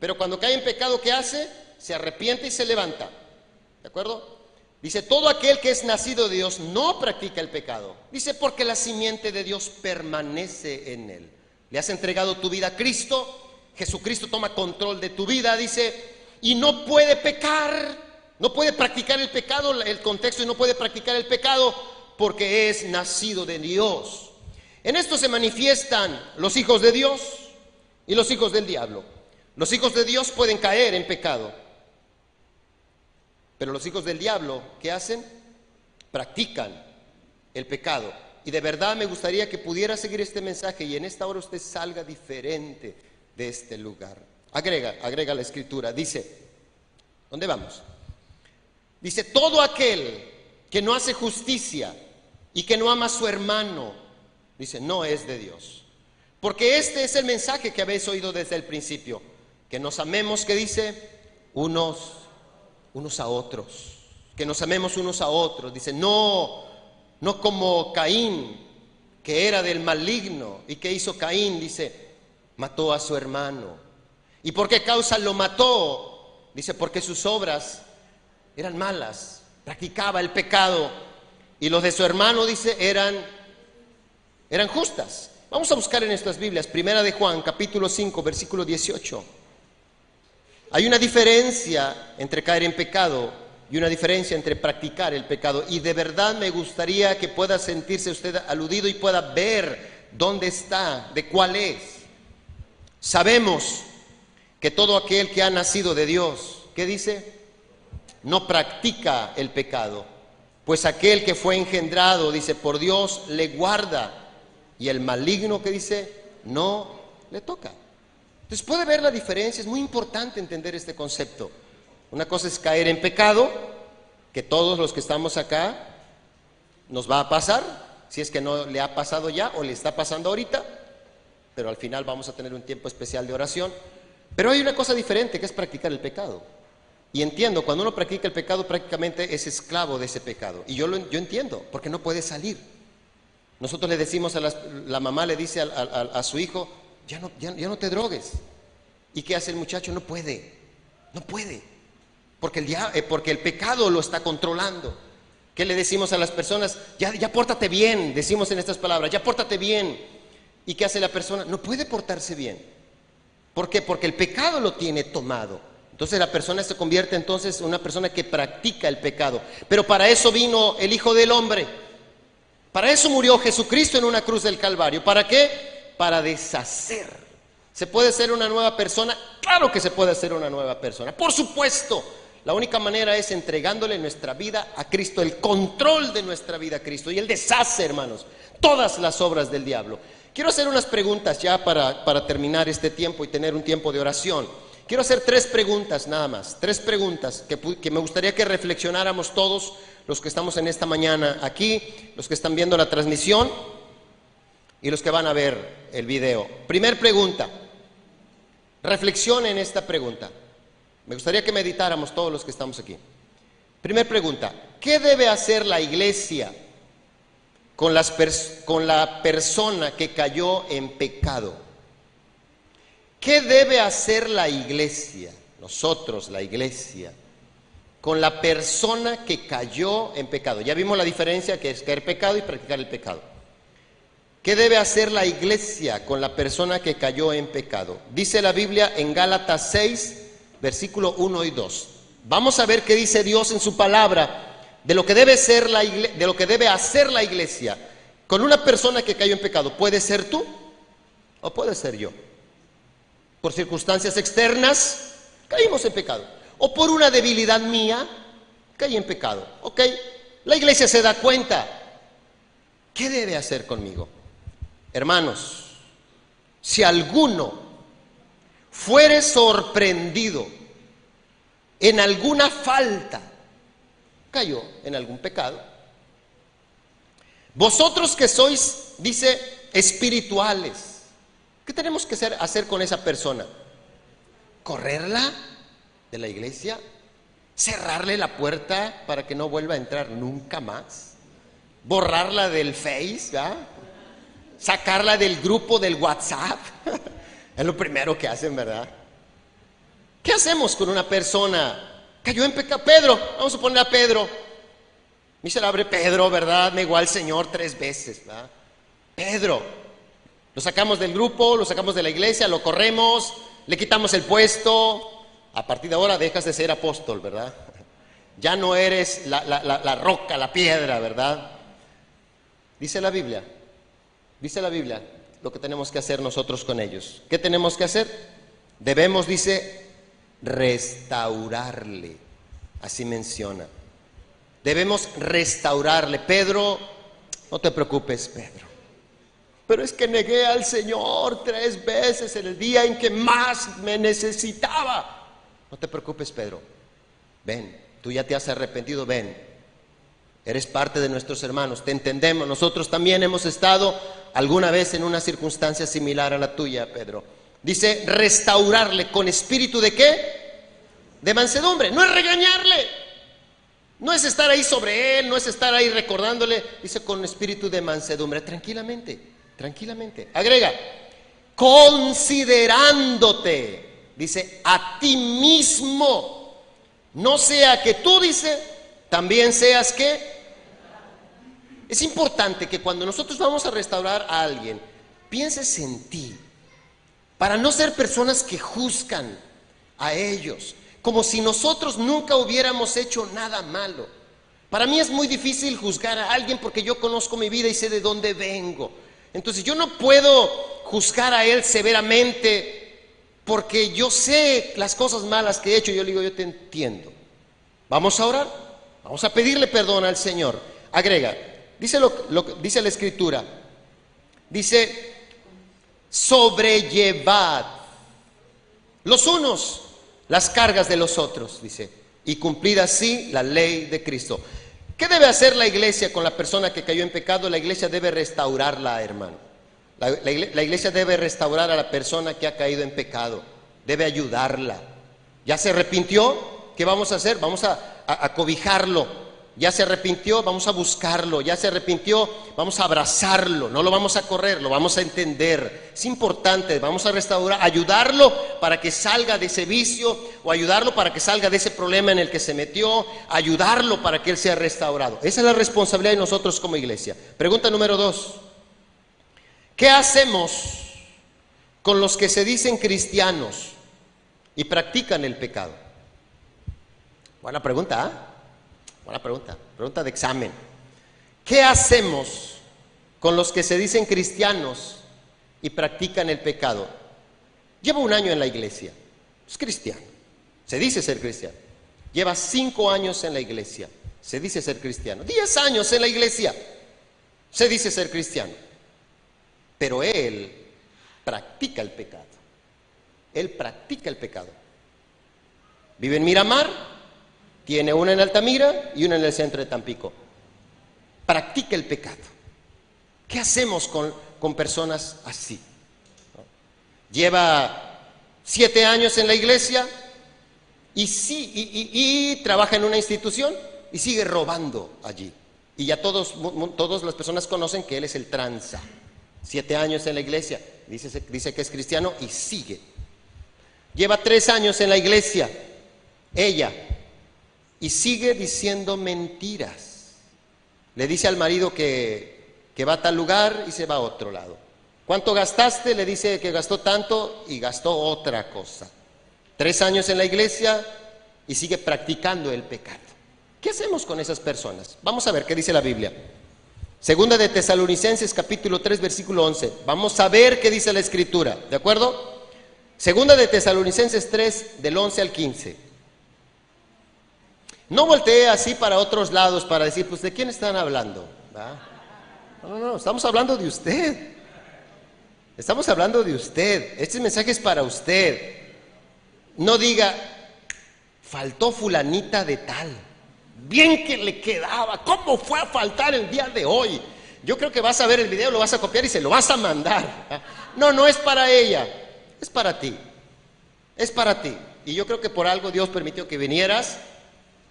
pero cuando cae en pecado, ¿qué hace? Se arrepiente y se levanta, ¿de acuerdo? Dice, todo aquel que es nacido de Dios no practica el pecado. Dice, porque la simiente de Dios permanece en él. Le has entregado tu vida a Cristo, Jesucristo toma control de tu vida, dice, y no puede pecar, no puede practicar el pecado. El contexto es no puede practicar el pecado porque es nacido de Dios. En esto se manifiestan los hijos de Dios y los hijos del diablo. Los hijos de Dios pueden caer en pecado, pero los hijos del diablo, ¿qué hacen? Practican el pecado. Y de verdad me gustaría que pudiera seguir este mensaje y en esta hora usted salga diferente de este lugar. Agrega la Escritura. Dice, ¿dónde vamos? Dice, todo aquel que no hace justicia y que no ama a su hermano, dice, no es de Dios. Porque este es el mensaje que habéis oído desde el principio, que nos amemos, que dice, unos a otros, que nos amemos unos a otros. Dice, no como Caín, que era del maligno. ¿Y qué hizo Caín? Dice, mató a su hermano. ¿Y por qué causa lo mató? Dice, porque sus obras eran malas, practicaba el pecado, y los de su hermano, dice, eran justas. Vamos a buscar en nuestras Biblias, Primera de Juan, capítulo 5, versículo 18. Hay una diferencia entre caer en pecado y una diferencia entre practicar el pecado. Y de verdad me gustaría que pueda sentirse usted aludido y pueda ver dónde está, de cuál es. Sabemos que todo aquel que ha nacido de Dios, ¿qué dice? No practica el pecado, pues aquel que fue engendrado, dice, por Dios le guarda, y el maligno, ¿qué dice? No le toca. Entonces puede ver la diferencia. Es muy importante entender este concepto. Una cosa es caer en pecado, que todos los que estamos acá nos va a pasar, si es que no le ha pasado ya o le está pasando ahorita, pero al final vamos a tener un tiempo especial de oración. Pero hay una cosa diferente, que es practicar el pecado. Y entiendo, cuando uno practica el pecado, prácticamente es esclavo de ese pecado. Y yo entiendo, porque no puede salir. Nosotros le decimos la mamá le dice a su hijo, ya no te drogues. ¿Y qué hace el muchacho? No puede, porque el pecado lo está controlando. ¿Qué le decimos a las personas? Ya pórtate bien, decimos en estas palabras, ya pórtate bien. ¿Y qué hace la persona? No puede portarse bien. ¿Por qué? Porque el pecado lo tiene tomado. Entonces la persona se convierte entonces en una persona que practica el pecado. Pero para eso vino el Hijo del Hombre. Para eso murió Jesucristo en una cruz del Calvario. ¿Para qué? Para deshacer. ¿Se puede ser una nueva persona? Claro que se puede ser una nueva persona, por supuesto. La única manera es entregándole nuestra vida a Cristo, el control de nuestra vida a Cristo, y Él deshace, hermanos, todas las obras del diablo. Quiero hacer unas preguntas ya para terminar este tiempo y tener un tiempo de oración. Quiero hacer 3 preguntas nada más, 3 preguntas que me gustaría que reflexionáramos todos los que estamos en esta mañana aquí, los que están viendo la transmisión y los que van a ver el video. Primer pregunta, reflexione en esta pregunta. Me gustaría que meditáramos todos los que estamos aquí. Primer pregunta, ¿qué debe hacer la iglesia con la persona que cayó en pecado? ¿Qué debe hacer la iglesia, nosotros, la iglesia, con la persona que cayó en pecado? Ya vimos la diferencia que es caer en pecado y practicar el pecado. ¿Qué debe hacer la iglesia con la persona que cayó en pecado? Dice la Biblia en Gálatas 6, versículo 1 y 2. Vamos a ver qué dice Dios en su palabra de lo que debe ser de lo que debe hacer la iglesia con una persona que cayó en pecado, ¿puede ser tú o puede ser yo? Por circunstancias externas caímos en pecado, o por una debilidad mía caí en pecado. Ok, la iglesia se da cuenta. ¿Qué debe hacer conmigo? Hermanos, si alguno fuere sorprendido en alguna falta, cayó en algún pecado. Vosotros que sois, dice, espirituales, ¿qué tenemos que hacer con esa persona? ¿Correrla de la iglesia? ¿Cerrarle la puerta para que no vuelva a entrar nunca más? ¿Borrarla del Face? ¿verdad? ¿Sacarla del grupo del WhatsApp? Es lo primero que hacen, ¿verdad? ¿Qué hacemos con una persona? Cayó en pecado. Pedro, vamos a poner a Pedro. Miserable Pedro, ¿verdad? Negó al Señor 3 veces, ¿verdad? Pedro, lo sacamos del grupo, lo sacamos de la iglesia, lo corremos, le quitamos el puesto. A partir de ahora dejas de ser apóstol, ¿verdad? Ya no eres la roca, la piedra, ¿verdad? Dice la Biblia lo que tenemos que hacer nosotros con ellos. ¿Qué tenemos que hacer? Debemos, dice, restaurarle. Así menciona. Debemos restaurarle. Pedro, no te preocupes, Pedro. Pero es que negué al Señor 3 veces en el día en que más me necesitaba. No te preocupes, Pedro. Ven, tú ya te has arrepentido, ven. Eres parte de nuestros hermanos, te entendemos. Nosotros también hemos estado alguna vez en una circunstancia similar a la tuya, Pedro. Dice, restaurarle con espíritu ¿de qué? De mansedumbre. No es regañarle, no es estar ahí sobre él, no es estar ahí recordándole. Dice, con espíritu de mansedumbre, tranquilamente, tranquilamente. Agrega, considerándote, dice, a ti mismo, no sea que tú, dice, también seas que. Es importante que cuando nosotros vamos a restaurar a alguien, pienses en ti, para no ser personas que juzgan a ellos, como si nosotros nunca hubiéramos hecho nada malo. Para mí es muy difícil juzgar a alguien porque yo conozco mi vida y sé de dónde vengo. Entonces yo no puedo juzgar a él severamente porque yo sé las cosas malas que he hecho. Yo le digo, yo te entiendo. Vamos a orar, vamos a pedirle perdón al Señor. Agrega, dice dice la Escritura, dice, sobrellevad los unos las cargas de los otros, dice, y cumplid así la ley de Cristo. ¿Qué debe hacer la iglesia con la persona que cayó en pecado? La iglesia debe restaurarla, hermano. La iglesia debe restaurar a la persona que ha caído en pecado, debe ayudarla. ¿Ya se arrepintió? ¿Qué vamos a hacer? Vamos a cobijarlo. Ya se arrepintió, vamos a buscarlo. Ya se arrepintió, vamos a abrazarlo. No lo vamos a correr, lo vamos a entender. Es importante, vamos a restaurar, ayudarlo para que salga de ese vicio, o ayudarlo para que salga de ese problema en el que se metió, ayudarlo para que él sea restaurado. Esa es la responsabilidad de nosotros como iglesia. Pregunta número 2. ¿Qué hacemos con los que se dicen cristianos y practican el pecado? Buena pregunta, ¿eh? Buena pregunta, pregunta de examen. ¿Qué hacemos con los que se dicen cristianos y practican el pecado? Lleva 1 año en la iglesia, es cristiano, se dice ser cristiano. Lleva 5 años en la iglesia, se dice ser cristiano. 10 años en la iglesia, se dice ser cristiano. Pero él practica el pecado. Él practica el pecado. Vive en Miramar. Tiene una en Altamira y una en el centro de Tampico. Practica el pecado. ¿Qué hacemos con personas así? Lleva 7 años en la iglesia y trabaja en una institución y sigue robando allí. Y ya todas las personas conocen que él es el tranza. 7 años en la iglesia, dice que es cristiano y sigue. Lleva 3 años en la iglesia, ella, y sigue diciendo mentiras. Le dice al marido que va a tal lugar y se va a otro lado. ¿Cuánto gastaste? Le dice que gastó tanto y gastó otra cosa. 3 años en la iglesia y sigue practicando el pecado. ¿Qué hacemos con esas personas? Vamos a ver qué dice la Biblia. Segunda de Tesalonicenses capítulo 3 versículo 11. Vamos a ver qué dice la Escritura, ¿de acuerdo? Segunda de Tesalonicenses 3 del 11 al 15. No voltee así para otros lados para decir, pues ¿de quién están hablando? ¿Va? No, estamos hablando de usted. Estamos hablando de usted. Este mensaje es para usted. No diga, faltó fulanita de tal. Bien que le quedaba. ¿Cómo fue a faltar el día de hoy? Yo creo que vas a ver el video, lo vas a copiar y se lo vas a mandar. No es para ella. Es para ti. Es para ti. Y yo creo que por algo Dios permitió que vinieras,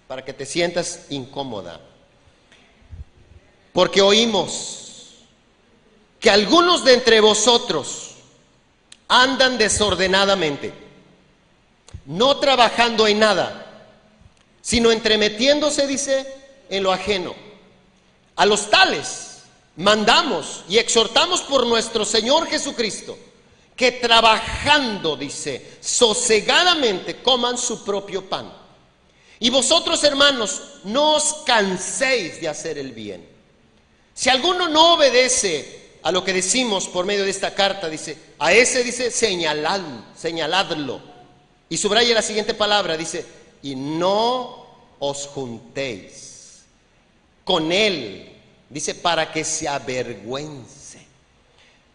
para que te sientas incómoda. Porque oímos que algunos de entre vosotros andan desordenadamente, no trabajando en nada, sino entremetiéndose, dice, en lo ajeno. A los tales mandamos y exhortamos por nuestro Señor Jesucristo, que trabajando, dice, sosegadamente coman su propio pan. Y vosotros, hermanos, no os canséis de hacer el bien. Si alguno no obedece a lo que decimos por medio de esta carta, dice, a ese dice, señaladlo. Y subraya la siguiente palabra, dice, y no os juntéis con él, dice, para que se avergüence.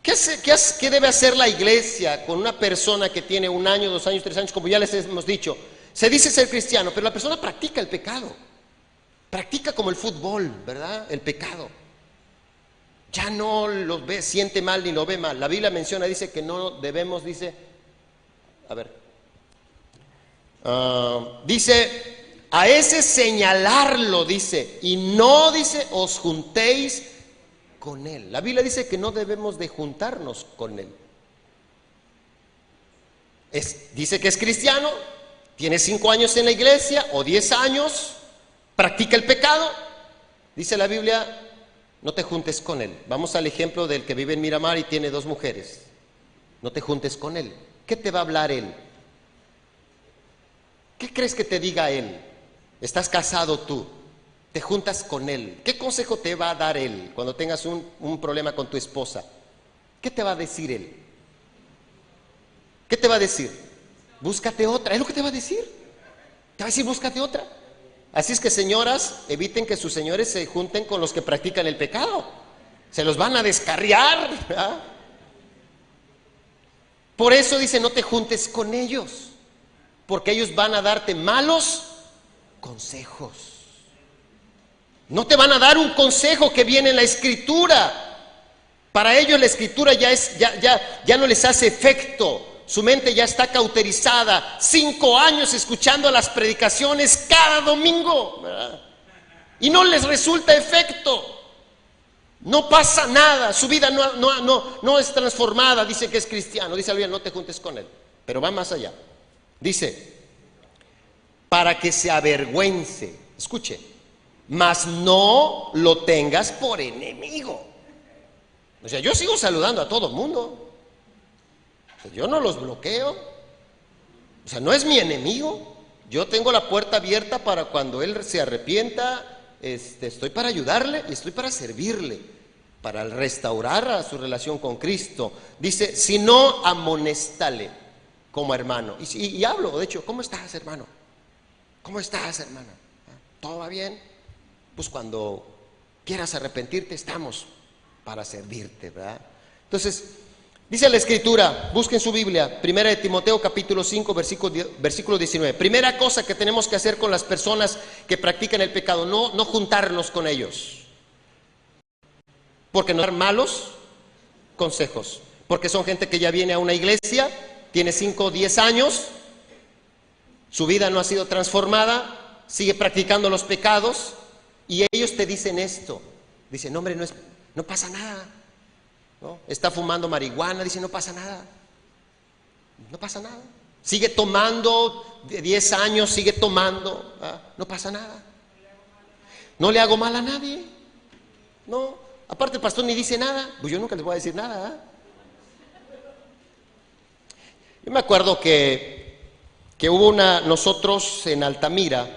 ¿Qué debe hacer la iglesia con una persona que tiene 1 año, 2 años, 3 años, como ya les hemos dicho? Se dice ser cristiano, pero la persona practica el pecado. Practica como el fútbol, ¿verdad? El pecado. Ya no lo ve, siente mal ni lo ve mal. La Biblia menciona, dice que no debemos, dice, dice, a ese señalarlo, dice, y no, dice, os juntéis con él. La Biblia dice que no debemos de juntarnos con él. Dice que es cristiano, tiene 5 años en la iglesia o 10 años, practica el pecado. Dice la Biblia, no te juntes con él. Vamos al ejemplo del que vive en Miramar y tiene 2 mujeres. No te juntes con él. ¿Qué te va a hablar él? ¿Qué crees que te diga él? Estás casado tú, te juntas con él. ¿Qué consejo te va a dar él cuando tengas un problema con tu esposa? ¿Qué te va a decir él? ¿Qué te va a decir? Búscate otra. ¿Es lo que te va a decir? Te va a decir, búscate otra. Así es que, señoras, eviten que sus señores se junten con los que practican el pecado. Se los van a descarriar, ¿verdad? Por eso dice, no te juntes con ellos, porque ellos van a darte malos consejos. No te van a dar un consejo que viene en la Escritura. Para ellos la Escritura ya no les hace efecto. Su mente ya está cauterizada. 5 años escuchando las predicaciones cada domingo, ¿verdad? Y no les resulta efecto. No pasa nada. Su vida no es transformada. Dice que es cristiano. Dice la Biblia, no te juntes con él. Pero va más allá. Dice, para que se avergüence. Escuche, mas no lo tengas por enemigo. O sea, yo sigo saludando a todo el mundo. Yo no los bloqueo. O sea, no es mi enemigo. Yo tengo la puerta abierta para cuando él se arrepienta. Estoy para ayudarle y estoy para servirle, para restaurar a su relación con Cristo. Dice, si no, amonéstale como hermano. Y hablo, de hecho, ¿cómo estás, hermano? ¿Cómo estás, hermana? ¿Todo va bien? Pues cuando quieras arrepentirte, estamos para servirte, ¿verdad? Entonces, dice la Escritura, busquen su Biblia, 1 de Timoteo capítulo 5, versículo 19. Primera cosa que tenemos que hacer con las personas que practican el pecado, no juntarnos con ellos. Porque no dar malos consejos. Porque son gente que ya viene a una iglesia, tiene 5 o 10 años, su vida no ha sido transformada, sigue practicando los pecados, y ellos te dicen esto. Dicen, no, hombre, no pasa nada. ¿No? Está fumando marihuana, dice, no pasa nada. No pasa nada. Sigue tomando, de 10 años sigue tomando, no pasa nada. No le hago mal a nadie. No, aparte el pastor ni dice nada. Pues yo nunca les voy a decir nada. Yo me acuerdo que hubo nosotros en Altamira,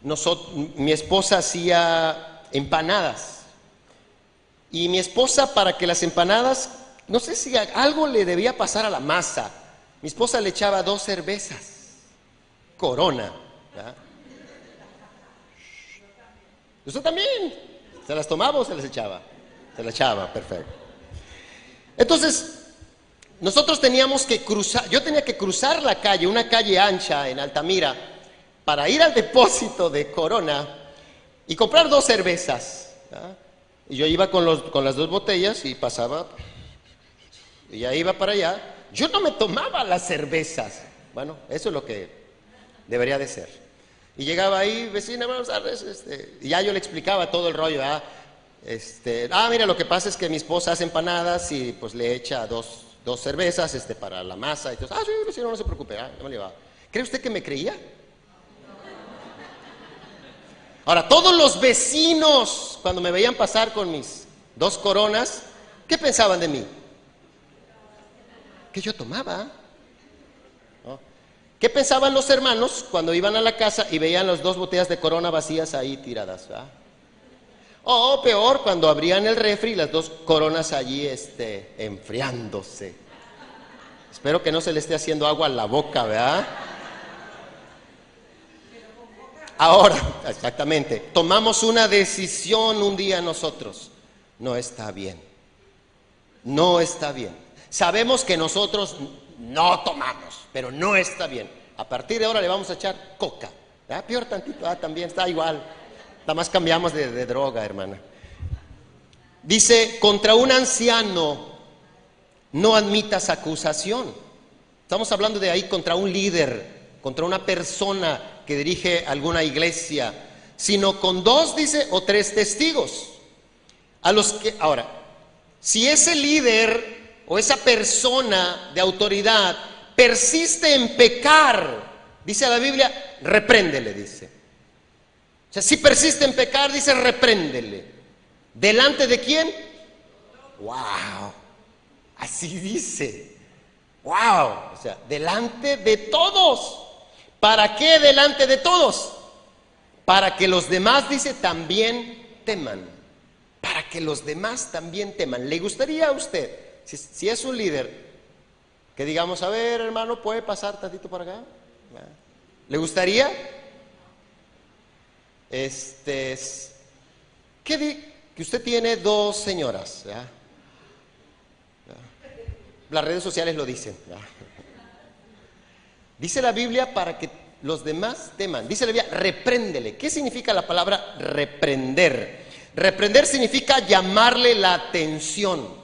mi esposa hacía empanadas. Y mi esposa, para que las empanadas, no sé si algo le debía pasar a la masa, mi esposa le echaba 2 cervezas, Corona, ¿verdad? ¿Usted también? ¿Se las tomaba o se las echaba? Se las echaba, perfecto. Entonces, nosotros teníamos que cruzar, yo tenía que cruzar la calle, una calle ancha en Altamira, para ir al depósito de Corona y comprar 2 cervezas, ¿verdad? Y yo iba con las 2 botellas y pasaba, y ya iba para allá. Yo no me tomaba las cervezas. Bueno, eso es lo que debería de ser. Y llegaba ahí, vecina, buenas tardes, y ya yo le explicaba todo el rollo, mira, lo que pasa es que mi esposa hace empanadas y pues le echa 2 cervezas, para la masa, y entonces, sí, vecino, no se preocupe, ya me le va. ¿Cree usted que me creía? Ahora, todos los vecinos, cuando me veían pasar con mis 2 Coronas, ¿qué pensaban de mí? Que yo tomaba. ¿No? ¿Qué pensaban los hermanos cuando iban a la casa y veían las 2 botellas de Corona vacías ahí tiradas? ¿Va? O peor, cuando abrían el refri y las 2 Coronas allí enfriándose. Espero que no se le esté haciendo agua a la boca, ¿verdad? Ahora, exactamente, tomamos una decisión un día nosotros. No está bien. No está bien. Sabemos que nosotros no tomamos, pero no está bien. A partir de ahora le vamos a echar coca. Peor tantito, también está igual. Nada más cambiamos de droga, hermana. Dice, contra un anciano no admitas acusación. Estamos hablando de ahí contra un líder, contra una persona que dirige alguna iglesia, sino con 2, dice, o 3 testigos. Ahora, si ese líder o esa persona de autoridad persiste en pecar, dice la Biblia, repréndele, dice. O sea, si persiste en pecar, dice, repréndele. ¿Delante de quién? ¡Wow! Así dice. ¡Wow! O sea, delante de todos. ¿Para qué delante de todos? Para que los demás, dice, también teman. Para que los demás también teman. ¿Le gustaría a usted, si es un líder, que digamos, a ver, hermano, ¿puede pasar tantito por acá? ¿Le gustaría? Que usted tiene 2 señoras, ¿verdad? Las redes sociales lo dicen, ¿verdad? Dice la Biblia para que los demás teman. Dice la Biblia, repréndele. ¿Qué significa la palabra reprender? Reprender significa llamarle la atención.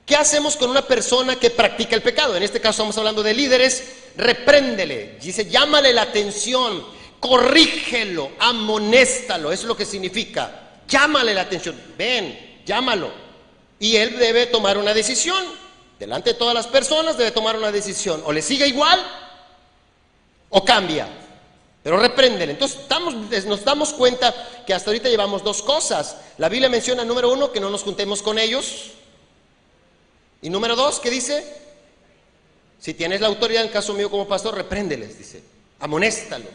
¿Qué hacemos con una persona que practica el pecado? En este caso estamos hablando de líderes. Repréndele. Dice, llámale la atención, corrígelo, amonéstalo. Eso es lo que significa. Llámale la atención. Ven, llámalo. Y él debe tomar una decisión. Delante de todas las personas debe tomar una decisión. O le sigue igual o cambia, pero repréndele. Entonces nos damos cuenta que hasta ahorita llevamos 2 cosas. La Biblia menciona, número 1, que no nos juntemos con ellos. Y número 2, ¿qué dice? Si tienes la autoridad, en el caso mío como pastor, repréndeles, dice. Amonéstalos.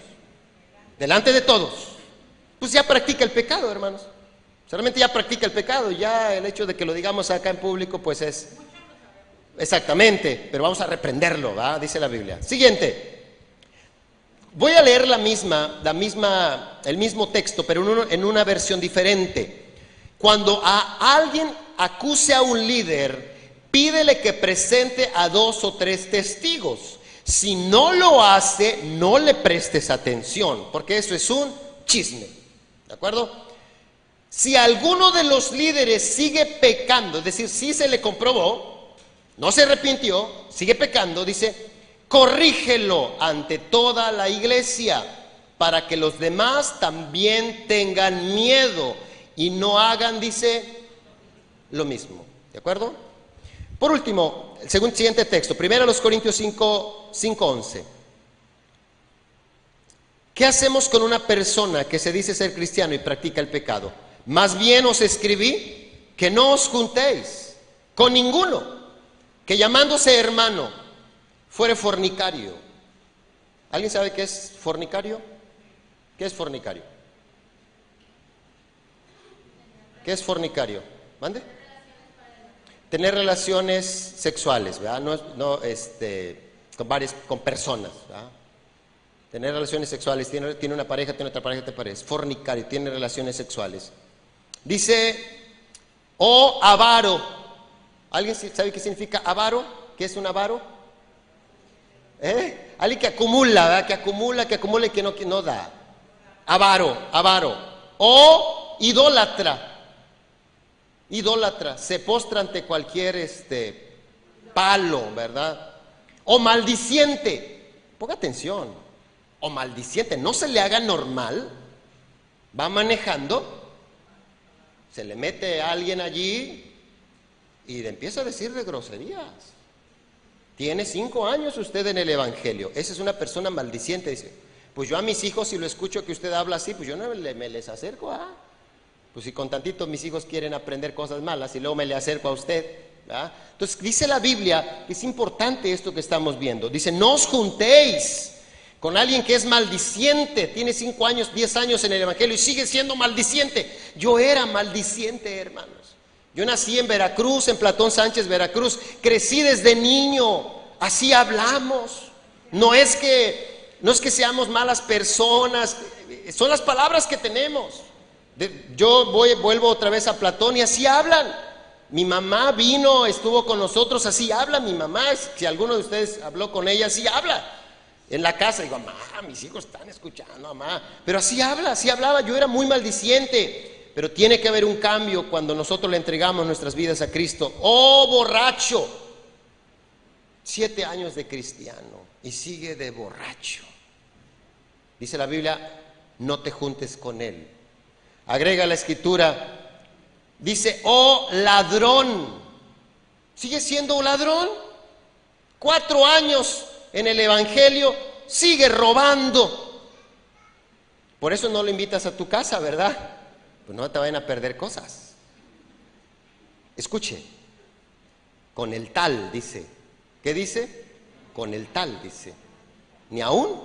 Delante de todos. Pues ya practica el pecado, hermanos. Solamente ya practica el pecado. Ya el hecho de que lo digamos acá en público, pues es... Exactamente, pero vamos a reprenderlo, ¿va? Dice la Biblia. Siguiente. Voy a leer el mismo texto, pero en una versión diferente. Cuando a alguien acuse a un líder, pídele que presente a 2 o 3 testigos. Si no lo hace, no le prestes atención, porque eso es un chisme. ¿De acuerdo? Si alguno de los líderes sigue pecando, es decir, si se le comprobó, no se arrepintió, sigue pecando, dice, corrígelo ante toda la iglesia para que los demás también tengan miedo y no hagan, dice, lo mismo. ¿De acuerdo? Por último, el siguiente texto, 1 Corintios 5:11. ¿Qué hacemos con una persona que se dice ser cristiano y practica el pecado? Más bien os escribí que no os juntéis con ninguno que llamándose hermano fuere fornicario. ¿Alguien sabe qué es fornicario? ¿Qué es fornicario? ¿Qué es fornicario? ¿Mande? Tener relaciones sexuales, ¿verdad? Con personas, ¿verdad? Tener relaciones sexuales, tiene una pareja, tiene otra pareja, es fornicario, tiene relaciones sexuales. Dice, o avaro. ¿Alguien sabe qué significa avaro? ¿Qué es un avaro? Alguien que acumula, ¿verdad? Que acumula y que no da. Avaro. O idólatra. Se postra ante cualquier palo, ¿verdad? O maldiciente. Ponga atención. O maldiciente, no se le haga normal. Va manejando, se le mete a alguien allí y le empieza a decir de groserías. Tiene 5 años usted en el evangelio. Esa es una persona maldiciente. Dice, pues yo a mis hijos, si lo escucho que usted habla así, pues yo no me les acerco. Pues si con tantito mis hijos quieren aprender cosas malas y luego me le acerco a usted, ¿verdad? Entonces dice la Biblia que es importante esto que estamos viendo. Dice, no os juntéis con alguien que es maldiciente. Tiene 5 años, 10 años en el evangelio y sigue siendo maldiciente. Yo era maldiciente, hermanos. Yo nací en Veracruz, en Platón Sánchez, Veracruz. Crecí desde niño. Así hablamos. No es que seamos malas personas. Son las palabras que tenemos. Yo vuelvo otra vez a Platón y así hablan. Mi mamá vino, estuvo con nosotros, así habla mi mamá. Si alguno de ustedes habló con ella, así habla. En la casa digo, mamá, mis hijos están escuchando, mamá. Pero así hablaba. Yo era muy maldiciente. Pero tiene que haber un cambio cuando nosotros le entregamos nuestras vidas a Cristo. ¡Oh, borracho! 7 años de cristiano y sigue de borracho. Dice la Biblia, no te juntes con él. Agrega la escritura, dice, ¡oh, ladrón! ¿Sigue siendo un ladrón? 4 años en el evangelio, sigue robando. Por eso no lo invitas a tu casa, ¿verdad? Pues no te vayan a perder cosas. Escuche, con el tal, dice. ¿Qué dice? Con el tal, dice. Ni aún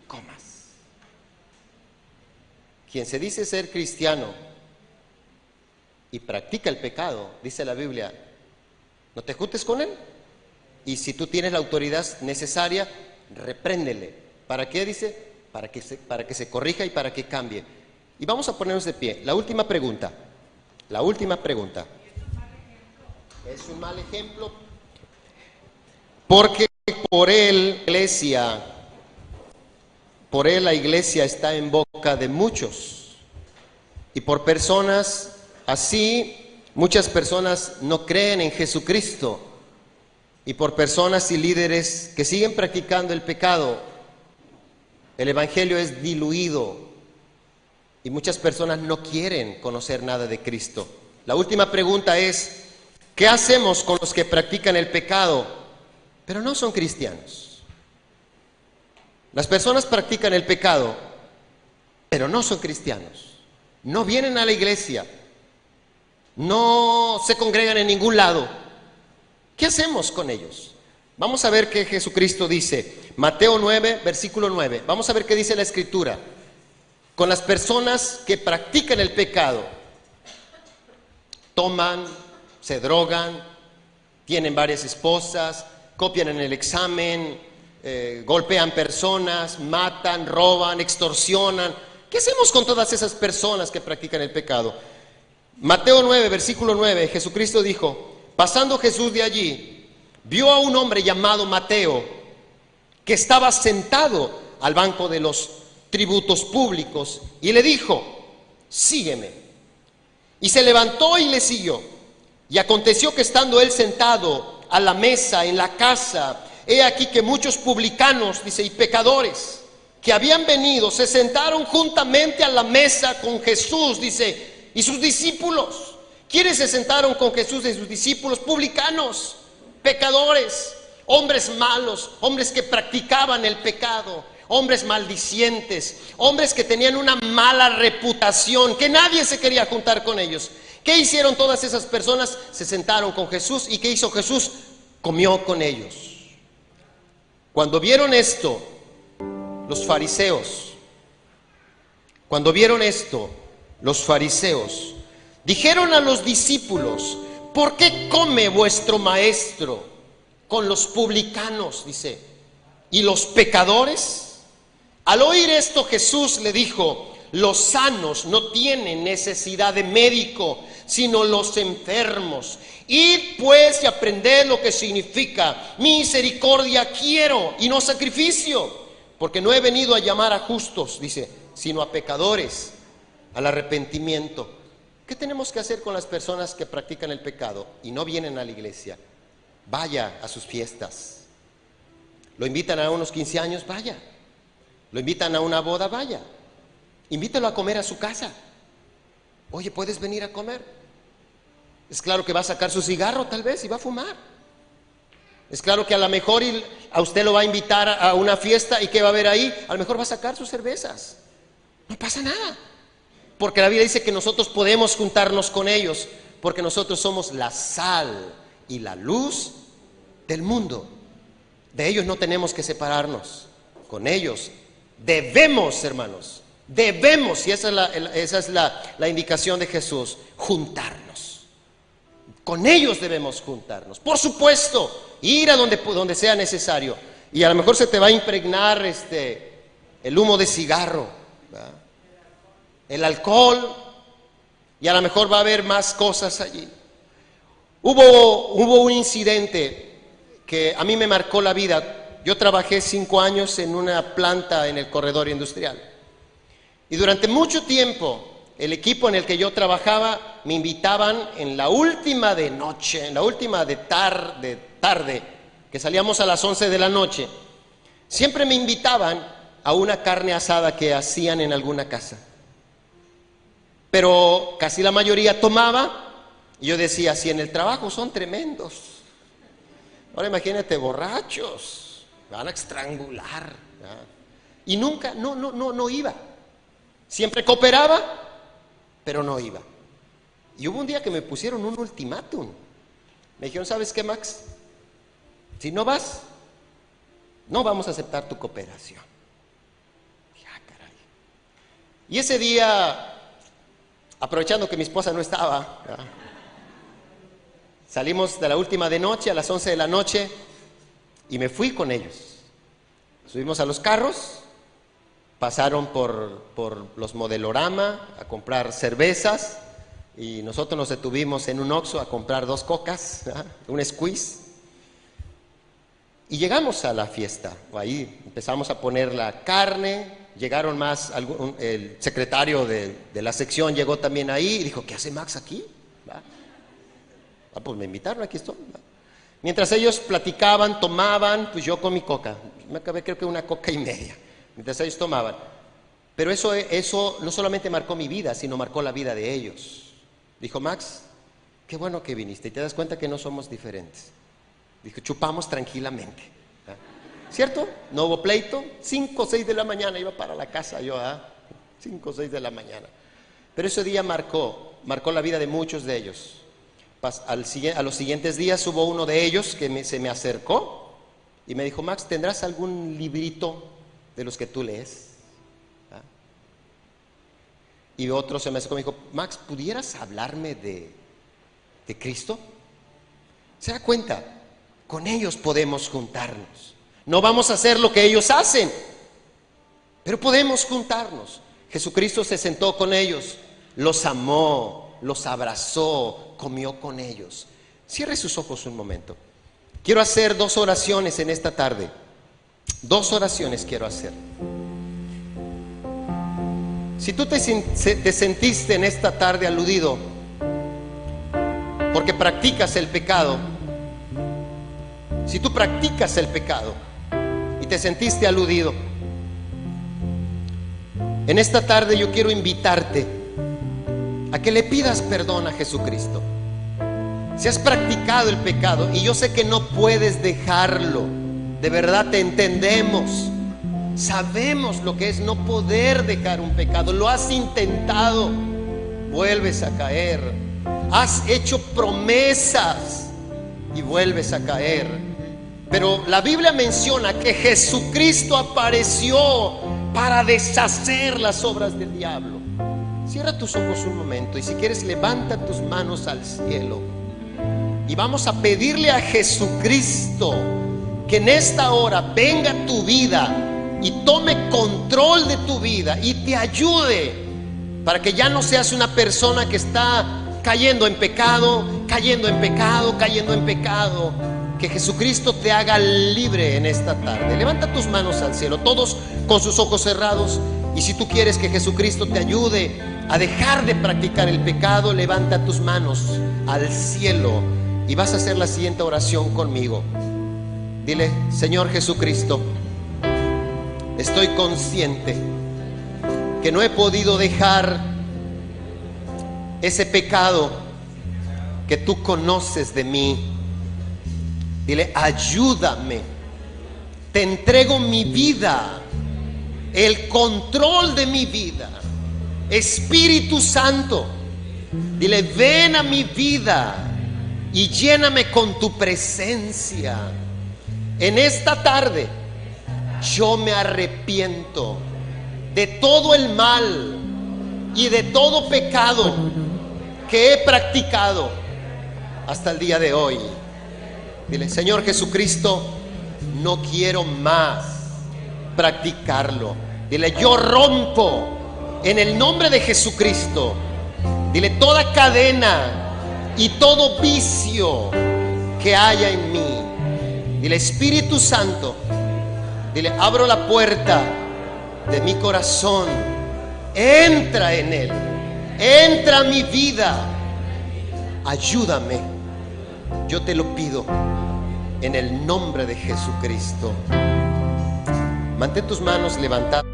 comas. Quien se dice ser cristiano y practica el pecado, dice la Biblia, no te juntes con él. Y si tú tienes la autoridad necesaria, repréndele. ¿Para qué? Dice, para que se corrija y para que cambie. Y vamos a ponernos de pie. La última pregunta. Es un mal ejemplo. Porque por él la iglesia está en boca de muchos. Y por personas así, muchas personas no creen en Jesucristo. Y por personas y líderes que siguen practicando el pecado, el evangelio es diluido. Y muchas personas no quieren conocer nada de Cristo. La última pregunta es, ¿qué hacemos con los que practican el pecado, pero no son cristianos? Las personas practican el pecado, pero no son cristianos. No vienen a la iglesia. No se congregan en ningún lado. ¿Qué hacemos con ellos? Vamos a ver qué Jesucristo dice. Mateo 9, versículo 9. Vamos a ver qué dice la Escritura. Con las personas que practican el pecado, toman, se drogan, tienen varias esposas, copian en el examen, golpean personas, matan, roban, extorsionan. ¿Qué hacemos con todas esas personas que practican el pecado? Mateo 9, versículo 9, Jesucristo dijo, pasando Jesús de allí, vio a un hombre llamado Mateo, que estaba sentado al banco de los tributos públicos, y le dijo, sígueme. Y se levantó y le siguió. Y aconteció que estando él sentado a la mesa en la casa, he aquí que muchos publicanos, dice, y pecadores, que habían venido, se sentaron juntamente a la mesa con Jesús, dice, y sus discípulos. ¿Quiénes se sentaron con Jesús y sus discípulos? Publicanos, pecadores, hombres malos, hombres que practicaban el pecado, hombres maldicientes, hombres que tenían una mala reputación, que nadie se quería juntar con ellos. ¿Qué hicieron todas esas personas? Se sentaron con Jesús. ¿Y qué hizo Jesús? Comió con ellos. Cuando vieron esto, los fariseos Cuando vieron esto, los fariseos dijeron a los discípulos: ¿por qué come vuestro maestro con los publicanos, dice, y los pecadores? Al oír esto, Jesús le dijo: los sanos no tienen necesidad de médico, sino los enfermos. Id pues y aprended lo que significa: misericordia quiero y no sacrificio, porque no he venido a llamar a justos, dice, sino a pecadores al arrepentimiento. ¿Qué tenemos que hacer con las personas que practican el pecado y no vienen a la iglesia? Vaya a sus fiestas. Lo invitan a unos 15 años, vaya. Lo invitan a una boda, vaya. Invítalo a comer a su casa. Oye, ¿puedes venir a comer? Es claro que va a sacar su cigarro tal vez y va a fumar. Es claro que a lo mejor a usted lo va a invitar a una fiesta, y ¿qué va a haber ahí? A lo mejor va a sacar sus cervezas. No pasa nada, porque la Biblia dice que nosotros podemos juntarnos con ellos, porque nosotros somos la sal y la luz del mundo. De ellos no tenemos que separarnos. Con ellos debemos, hermanos, debemos, y esa es la indicación de Jesús, juntarnos. Con ellos debemos juntarnos. Por supuesto, ir a donde sea necesario. Y a lo mejor se te va a impregnar el humo de cigarro, ¿verdad? El alcohol, y a lo mejor va a haber más cosas allí. Hubo un incidente que a mí me marcó la vida. Yo trabajé 5 años en una planta en el corredor industrial, y durante mucho tiempo el equipo en el que yo trabajaba me invitaban en la última de noche, en la última de tarde, que salíamos a las 11 de la noche. Siempre me invitaban a una carne asada que hacían en alguna casa, pero casi la mayoría tomaba, y yo decía: si en el trabajo son tremendos, ahora imagínate borrachos, van a estrangular, ¿verdad? Y nunca, no iba. Siempre cooperaba, pero no iba. Y hubo un día que me pusieron un ultimátum. Me dijeron: ¿sabes qué, Max? Si no vas, no vamos a aceptar tu cooperación. Dije: ah, caray. Y ese día, aprovechando que mi esposa no estaba, ¿verdad?, salimos de la última de noche a las 11 de la noche y me fui con ellos. Subimos a los carros, pasaron por los Modelorama a comprar cervezas, y nosotros nos detuvimos en un Oxxo a comprar 2 cocas, ¿verdad?, un squeeze, y llegamos a la fiesta. Ahí empezamos a poner la carne, llegaron más, el secretario de la sección llegó también ahí y dijo: ¿qué hace Max aquí? ¿verdad? Ah, pues me invitaron, aquí estoy, ¿verdad? Mientras ellos platicaban, tomaban, pues yo con mi coca, me acabé creo que 1,5 coca, mientras ellos tomaban. Pero eso no solamente marcó mi vida, sino marcó la vida de ellos. Dijo: Max, qué bueno que viniste, y te das cuenta que no somos diferentes. Dijo: chupamos tranquilamente, ¿verdad? ¿Cierto? No hubo pleito. 5 o 6 de la mañana iba para la casa yo, 5 o 6 de la mañana. Pero ese día marcó la vida de muchos de ellos. A los siguientes días hubo uno de ellos que se me acercó y me dijo: Max, ¿tendrás algún librito de los que tú lees? ¿Ah? Y otro se me acercó y me dijo: Max, ¿pudieras hablarme de Cristo? ¿Se da cuenta? Con ellos podemos juntarnos. No vamos a hacer lo que ellos hacen, pero podemos juntarnos. Jesucristo se sentó con ellos, los amó, los abrazó, comió con ellos. Cierre sus ojos un momento. Quiero hacer 2 oraciones en esta tarde. 2 oraciones quiero hacer. Si tú te sentiste en esta tarde aludido porque practicas el pecado, si tú practicas el pecado y te sentiste aludido, en esta tarde yo quiero invitarte a que le pidas perdón a Jesucristo. Si has practicado el pecado, y yo sé que no puedes dejarlo, de verdad te entendemos, sabemos lo que es no poder dejar un pecado. Lo has intentado, vuelves a caer. Has hecho promesas y vuelves a caer. Pero la Biblia menciona que Jesucristo apareció para deshacer las obras del diablo. Cierra tus ojos un momento y si quieres levanta tus manos al cielo y vamos a pedirle a Jesucristo que en esta hora venga a tu vida y tome control de tu vida y te ayude para que ya no seas una persona que está cayendo en pecado, cayendo en pecado, cayendo en pecado. Que Jesucristo te haga libre en esta tarde. Levanta tus manos al cielo, todos con sus ojos cerrados. Y si tú quieres que Jesucristo te ayude a dejar de practicar el pecado, levanta tus manos al cielo y vas a hacer la siguiente oración conmigo. Dile: Señor Jesucristo, estoy consciente que no he podido dejar ese pecado que tú conoces de mí. Dile: ayúdame, te entrego mi vida, el control de mi vida. Espíritu Santo, dile: ven a mi vida y lléname con tu presencia. En esta tarde yo me arrepiento de todo el mal y de todo pecado que he practicado hasta el día de hoy. Dile: Señor Jesucristo, no quiero más practicarlo. Dile: yo rompo en el nombre de Jesucristo. Dile: toda cadena y todo vicio que haya en mí. Dile: Espíritu Santo, dile: abro la puerta de mi corazón, entra en él, entra a mi vida, ayúdame, yo te lo pido en el nombre de Jesucristo. Mantén tus manos levantadas.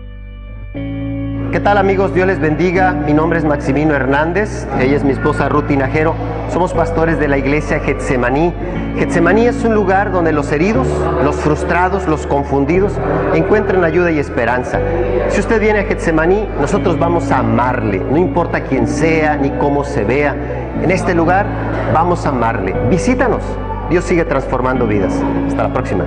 ¿Qué tal, amigos? Dios les bendiga. Mi nombre es Maximino Hernández, ella es mi esposa Ruth Tinajero. Somos pastores de la iglesia Getsemaní. Getsemaní es un lugar donde los heridos, los frustrados, los confundidos encuentran ayuda y esperanza. Si usted viene a Getsemaní, nosotros vamos a amarle, no importa quién sea ni cómo se vea. En este lugar vamos a amarle. Visítanos. Dios sigue transformando vidas. Hasta la próxima.